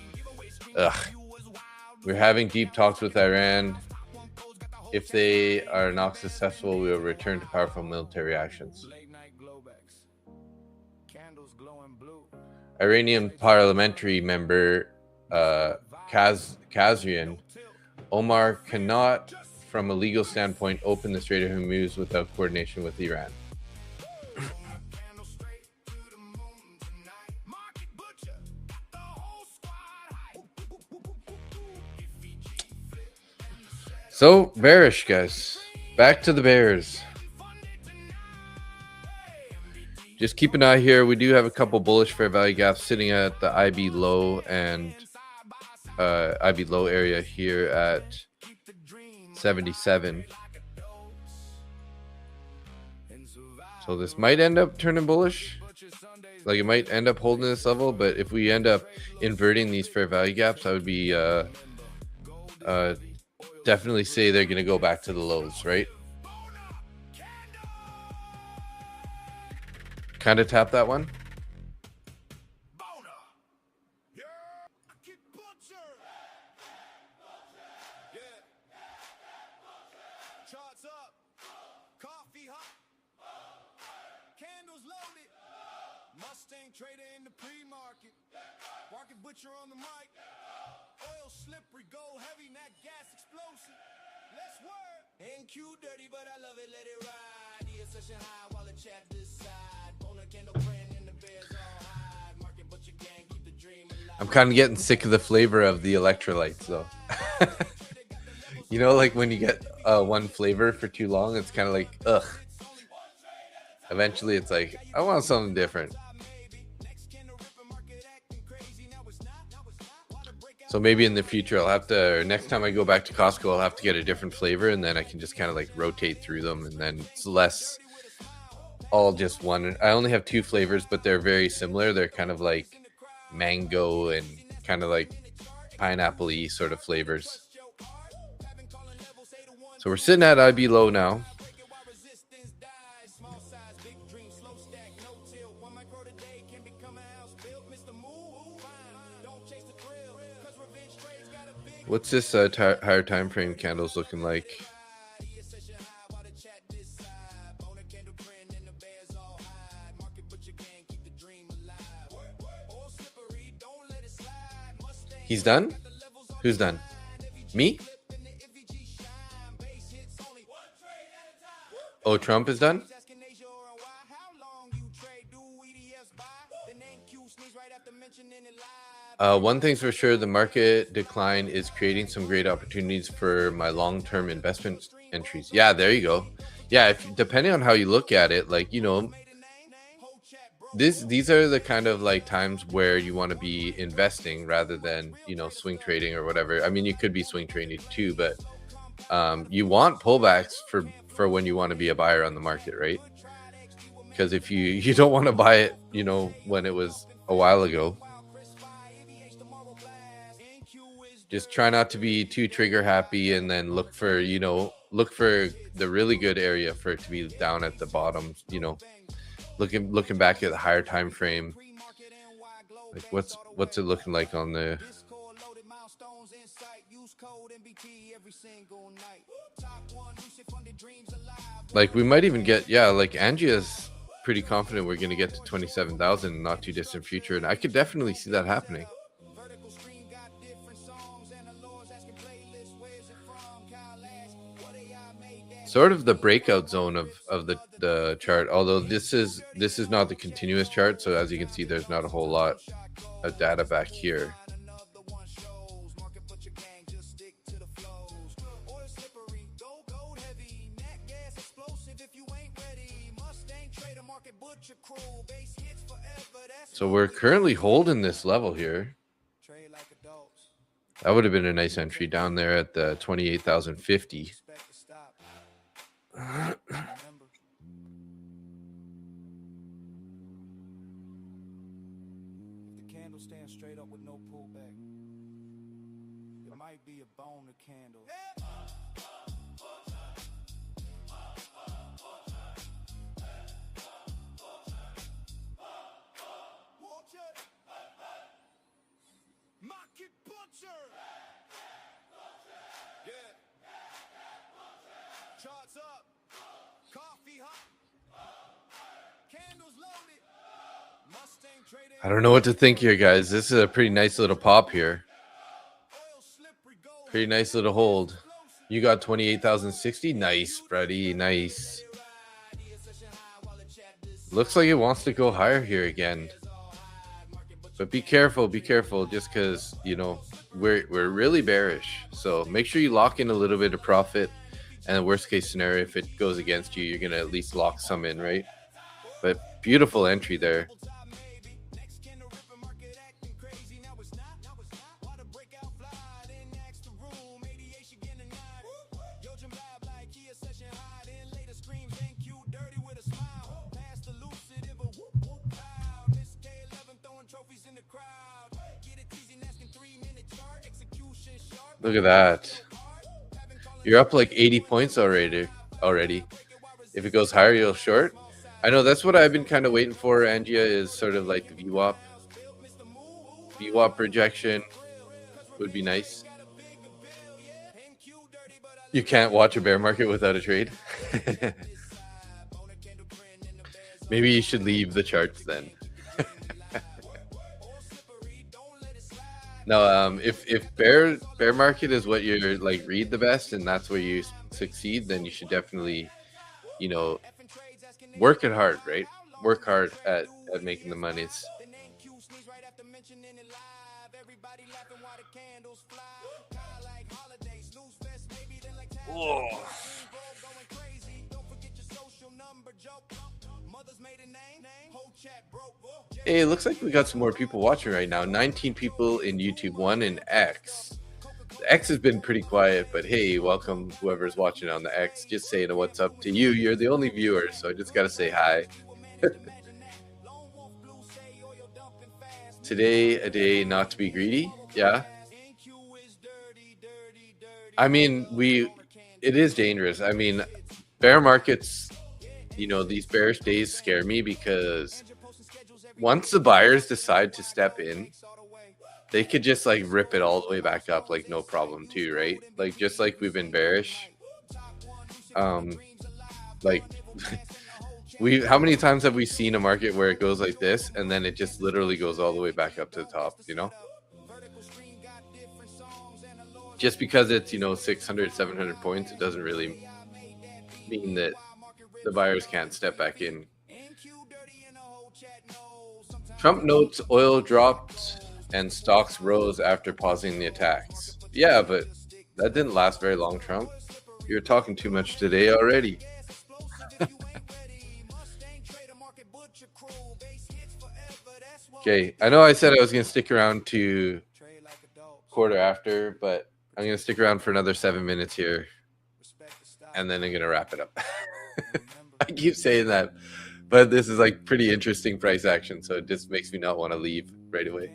We're having deep talks with Iran. If they are not successful, we will return to powerful military actions. Iranian parliamentary member Kazrian, Omar cannot, from a legal standpoint, open the Strait of Hormuz without coordination with Iran. So, bearish, guys. Back to the bears. Just keep an eye here. We do have a couple bullish fair value gaps sitting at the IB low and IB low area here at 77. So this might end up turning bullish. Like it might end up holding this level, but if we end up inverting these fair value gaps, I would be definitely say they're going to go back to the lows, right? Kind of tap that one. Charts up, coffee hot, candles loaded, Mustang trader in the pre-market, market butcher on the mic, oil slippery, gold heavy, nat gas explosive. Let's work. MNQ dirty, but I love it, let it ride. The session high while the chat decide. Bone a candle print and the bears all hide. Market butcher gang, keep the dream alive. I'm kind of getting sick of the flavor of the electrolytes, though. You know, like when you get one flavor for too long, it's kind of like, ugh. Eventually, it's like, I want something different. So maybe in the future, I'll have to, or next time I go back to Costco, I'll have to get a different flavor, and then I can just kind of like rotate through them, and then it's less all just one. I only have 2 flavors, but they're very similar. They're kind of like mango and kind of like pineapple-y sort of flavors. So we're sitting at IB low now. What's this higher time frame candles looking like? He's done? Who's done? Me? Oh, Trump is done? One thing's for sure, the market decline is creating some great opportunities for my long-term investment entries. Yeah, there you go. Yeah, depending on how you look at it, like, you know, these are the kind of like times where you want to be investing rather than, you know, swing trading or whatever. I mean, you could be swing trading too, but you want pullbacks for when you want to be a buyer on the market, right? Because if you don't want to buy it, you know, when it was a while ago. Just try not to be too trigger happy, and then look for the really good area for it to be down at the bottom. You know, looking back at the higher time frame, like what's it looking like on the? Like we might even get, yeah, like Angia's pretty confident we're going to get to 27,000 in not too distant future, and I could definitely see that happening. Sort of the breakout zone of the chart, although this is not the continuous chart, so as you can see there's not a whole lot of data back here. So we're currently holding this level here. That would have been a nice entry down there at the 28,050. The candle stands straight up with no pullback. It might be a bone to candle. Market butcher. Yeah. Charts up. Coffee hot. Candles loaded. Mustang trading. I don't know what to think here, guys. This is a pretty nice little pop here. Pretty nice little hold. You got 28,060. Nice, Freddie. Nice. Looks like it wants to go higher here again. But be careful, just because, you know, we're really bearish. So make sure you lock in a little bit of profit. And the worst case scenario, if it goes against you, you're going to at least lock some in, right? But beautiful entry there. Look at that. You're up like 80 points already. If it goes higher, you'll short. I know that's what I've been kind of waiting for, Angia, is sort of like the VWAP. VWAP projection would be nice. You can't watch a bear market without a trade. Maybe you should leave the charts then. No, if bear market is what you're like read the best and that's where you succeed, then you should definitely, you know, work it hard, right? Work hard at making the monies. Whoa. Hey, it looks like we got some more people watching right now. 19 people in YouTube, 1 in X. The X has been pretty quiet, but hey, welcome whoever's watching on the X. Just saying what's up to you. You're the only viewer, so I just got to say hi. Today, a day not to be greedy. Yeah. I mean, it is dangerous. I mean, bear markets, you know, these bearish days scare me because once the buyers decide to step in, they could just like rip it all the way back up, like no problem too, right? Like just like we've been bearish. Like how many times have we seen a market where it goes like this and then it just literally goes all the way back up to the top, you know? Just because it's, you know, 600, 700 points, it doesn't really mean that the buyers can't step back in. Trump notes oil dropped and stocks rose after pausing the attacks. Yeah, but that didn't last very long, Trump. You're talking too much today already. Okay, I know I said I was going to stick around to quarter after, but I'm going to stick around for another 7 minutes here, and then I'm going to wrap it up. I keep saying that, but this is like pretty interesting price action, so it just makes me not want to leave right away.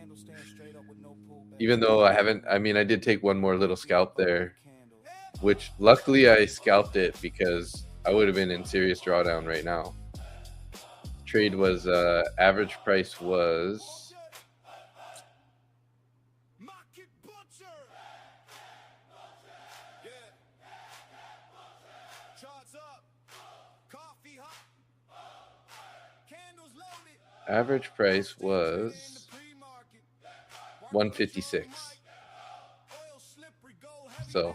Even though I did take one more little scalp there, which luckily I scalped it because I would have been in serious drawdown right now. Trade was average price was average price was 156. So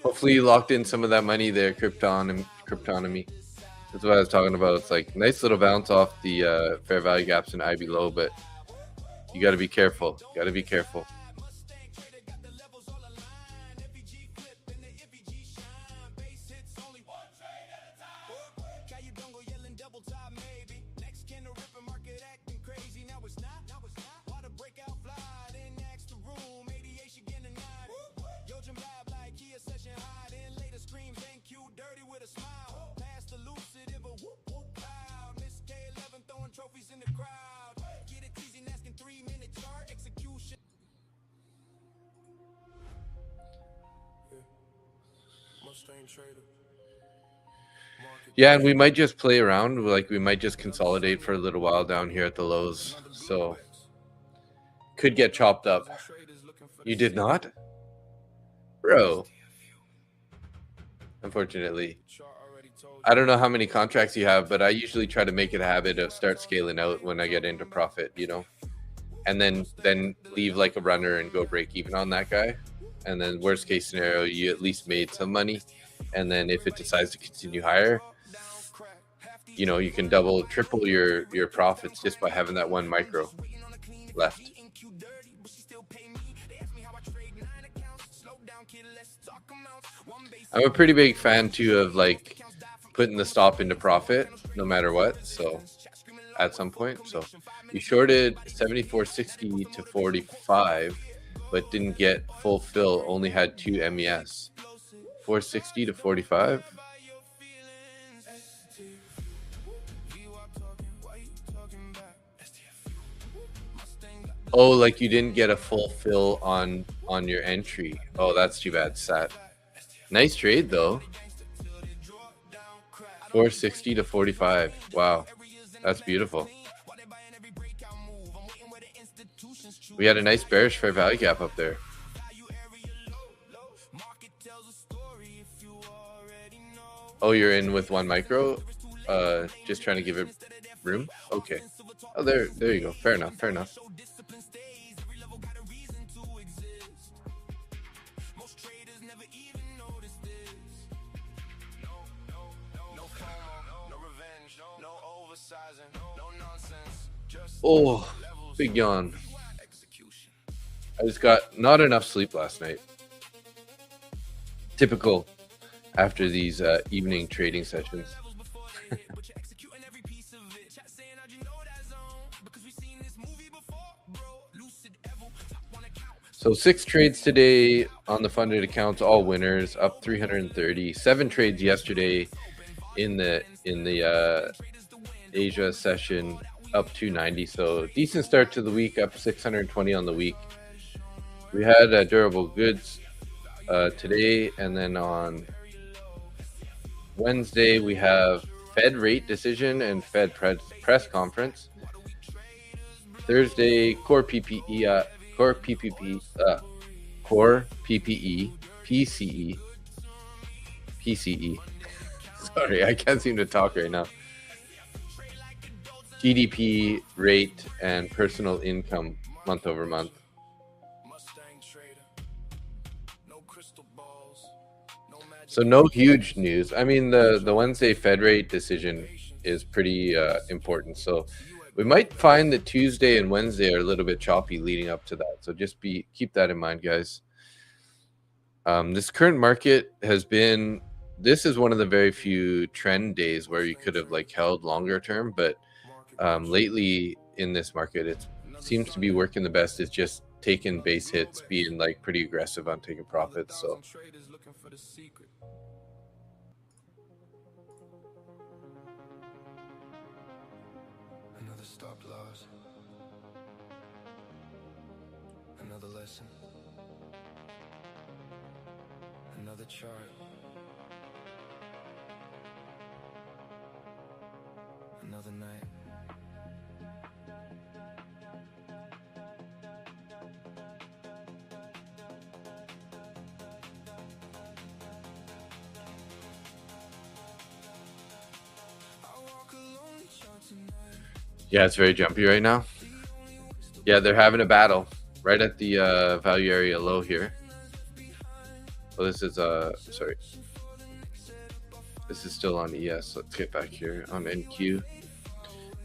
hopefully you locked in some of that money there, Kryptonomy. That's what I was talking about. It's like nice little bounce off the fair value gaps in IB low, but you got to be careful. Got to be careful. Yeah, and we might just play around. Like we might just consolidate for a little while down here at the lows. So could get chopped up. You did not? Bro. Unfortunately. I don't know how many contracts you have, but I usually try to make it a habit of start scaling out when I get into profit, you know? And then leave like a runner and go break even on that guy. And then worst case scenario, you at least made some money. And then if it decides to continue higher, you know, you can double, triple your profits just by having that one micro left. I'm a pretty big fan too of like putting the stop into profit no matter what. So at some point, so you shorted 74.60 to 45, but didn't get full fill, only had 2 MES. 460 to 45. Oh, like you didn't get a full fill on your entry. Oh, that's too bad, Sat. Nice trade though. 460 to 45. Wow, that's beautiful. We had a nice bearish fair value gap up there. Oh, you're in with one micro? Just trying to give it room? Okay. Oh, there you go. Fair enough, fair enough. Oh, big yawn. I just got not enough sleep last night. Typical after these evening trading sessions. So 6 trades today on the funded accounts, all winners, up 330. 7 trades yesterday in the Asia session, up 290. So decent start to the week, up 620 on the week. We had durable goods today, and then on Wednesday we have Fed rate decision and Fed press conference. Thursday, core PPE, core PPP, core PPE, PCE. Sorry, I can't seem to talk right now. GDP rate and personal income month over month. So no huge news. I mean, the Wednesday Fed rate decision is pretty important. So we might find that Tuesday and Wednesday are a little bit choppy leading up to that. So just keep that in mind, guys. This current market has been, this is one of the very few trend days where you could have like held longer term, but lately in this market, it seems to be working the best. It's just taking base hits, being like pretty aggressive on taking profits. So another stop loss, another lesson, another chart. Another night. yeah, it's very jumpy right now. Yeah, they're having a battle right at the value area low here. Well, this is sorry. This is still on ES. Let's get back here on NQ.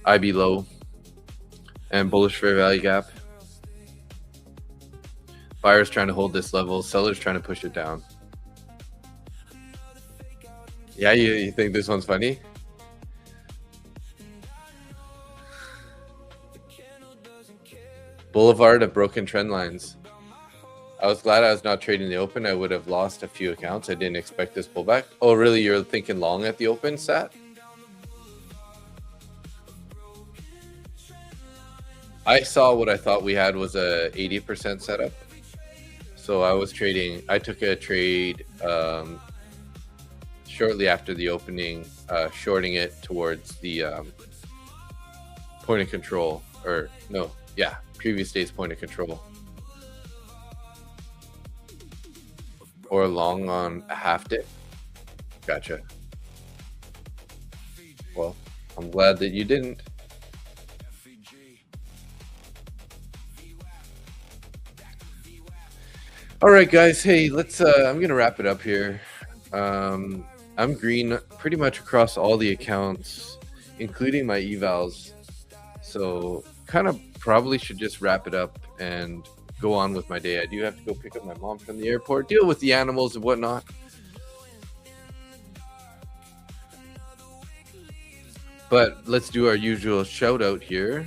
IB low and bullish fair value gap. Buyers trying to hold this level. Sellers trying to push it down. Yeah, you think this one's funny? Boulevard of broken trend lines. I was glad I was not trading the open. I would have lost a few accounts. I didn't expect this pullback. Oh, really? You're thinking long at the open, Sat? I saw what I thought we had was a 80% setup. So I was trading. I took a trade shortly after the opening, shorting it towards the point of control. Or no, yeah, previous day's point of control. Or long on a half dip. Gotcha. Well, I'm glad that you didn't. All right, guys. Hey, let's. I'm gonna wrap it up here. I'm green pretty much across all the accounts, including my evals. So, kind of probably should just wrap it up and go on with my day. I do have to go pick up my mom from the airport, deal with the animals and whatnot. But let's do our usual shout out here.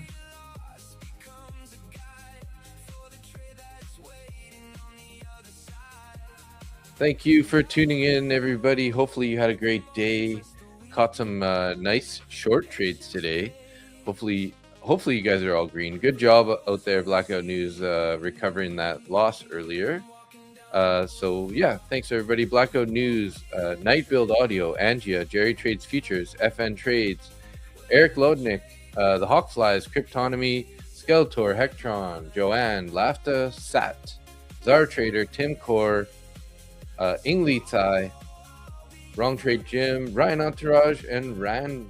Thank you for tuning in, everybody. Hopefully you had a great day. Caught some nice short trades today. Hopefully you guys are all green. Good job out there, Blackout News, recovering that loss earlier. So yeah, thanks everybody. Blackout News, Night Build Audio, Angia, Jerry Trades Futures, FN Trades, Eric Lodnick, The Hawk Flies, Cryptonomy, Skeletor, Hectron, Joanne, Lafta, Sat, Zar Trader, Tim Core, Ingli Tai, Wrong Trade Jim, Ryan Entourage, and Ranga.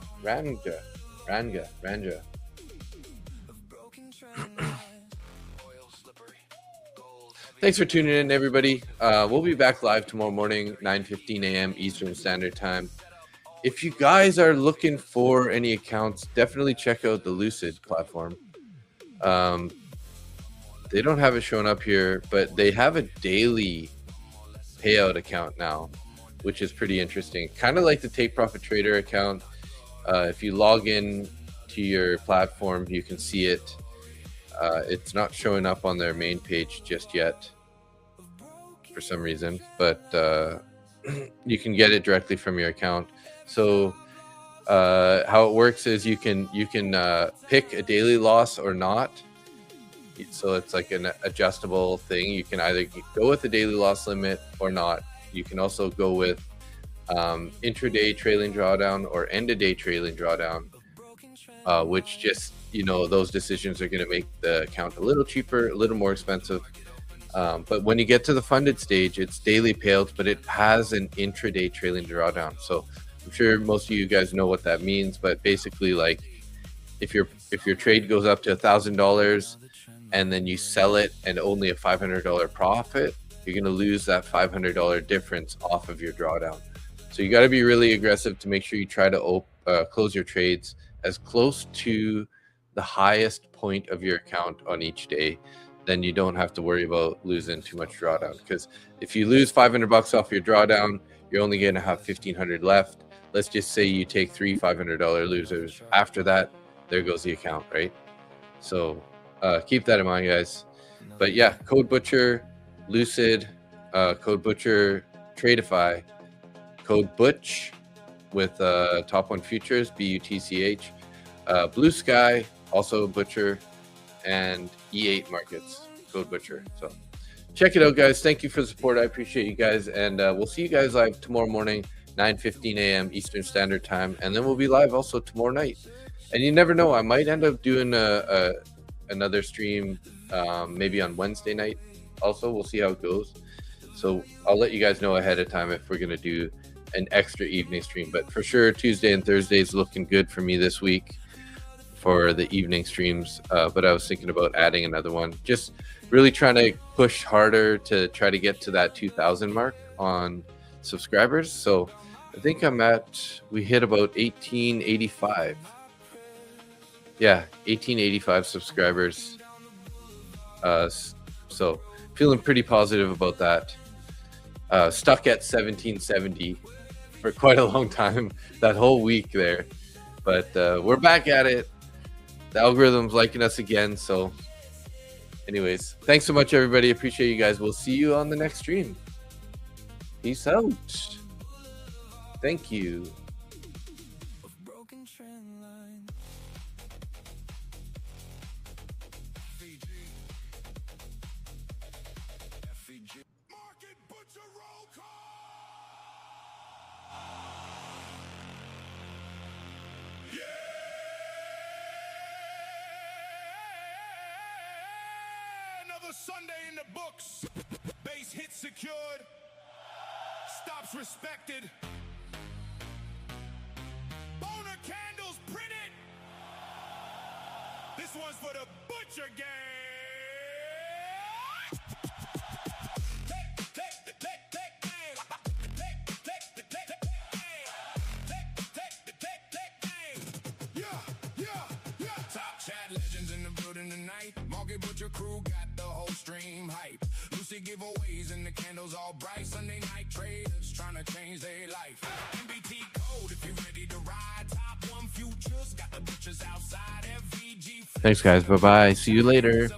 Thanks for tuning in, everybody. We'll be back live tomorrow morning, 9:15 a.m. Eastern Standard Time. If you guys are looking for any accounts, definitely check out the Lucid platform. They don't have it shown up here, but they have a daily payout account now, which is pretty interesting. Kind of like the Take Profit Trader account. If you log in to your platform, you can see it. It's not showing up on their main page just yet for some reason, but you can get it directly from your account. So how it works is you can pick a daily loss or not, So it's like an adjustable thing. You can either go with the daily loss limit or not. You can also go with intraday trailing drawdown or end of day trailing drawdown, which just, those decisions are going to make the account a little cheaper, a little more expensive. But when you get to the funded stage, it's daily payouts, but it has an intraday trailing drawdown. So I'm sure most of you guys know what that means, but basically, like, if your trade goes up to $1,000 and then you sell it and only a $500 profit, you're going to lose that $500 difference off of your drawdown. So you got to be really aggressive to make sure you try to close your trades as close to the highest point of your account on each day. Then you don't have to worry about losing too much drawdown. Because if you lose $500 off your drawdown, you're only going to have $1,500 left. Let's just say you take 3 $500 losers. After that, there goes the account, right? So keep that in mind, guys. But yeah, Code Butcher, Lucid, Code Butcher, Tradeify, Code Butch with Top One Futures, BUTCH, Blue Sky, also Butcher, and E8 Markets, Code Butcher. So check it out, guys. Thank you for the support. I appreciate you guys, and we'll see you guys live tomorrow morning, 9:15 a.m. Eastern Standard Time, and then we'll be live also tomorrow night. And you never know, I might end up doing another stream maybe on Wednesday night. Also, we'll see how it goes. So I'll let you guys know ahead of time if we're gonna do an extra evening stream. But for sure, Tuesday and Thursday is looking good for me this week for the evening streams. But I was thinking about adding another one. Just really trying to push harder to try to get to that 2,000 mark on subscribers. So I think we hit about 1885. Yeah, 1885 subscribers. So feeling pretty positive about that. Stuck at 1770 for quite a long time, that whole week there. But we're back at it. The algorithm's liking us again. So anyways, thanks so much, everybody. Appreciate you guys. We'll see you on the next stream. Peace out. Thank you. Broken trend line. FVG. Market Butcher roll call. Yeah. Another Sunday in the books. Base hit secured. Stops respected. Boner candles printed. This one's for the Butcher gang. Top chat legends in the building tonight. Market Butcher crew got the whole stream hype. Lucid giveaways and the candles all bright. Sunday night traders trying to change their life. MBT code if you ready to ride. Top One Futures got the Butchers outside. FVG. Thanks, guys. Bye-bye. See you later.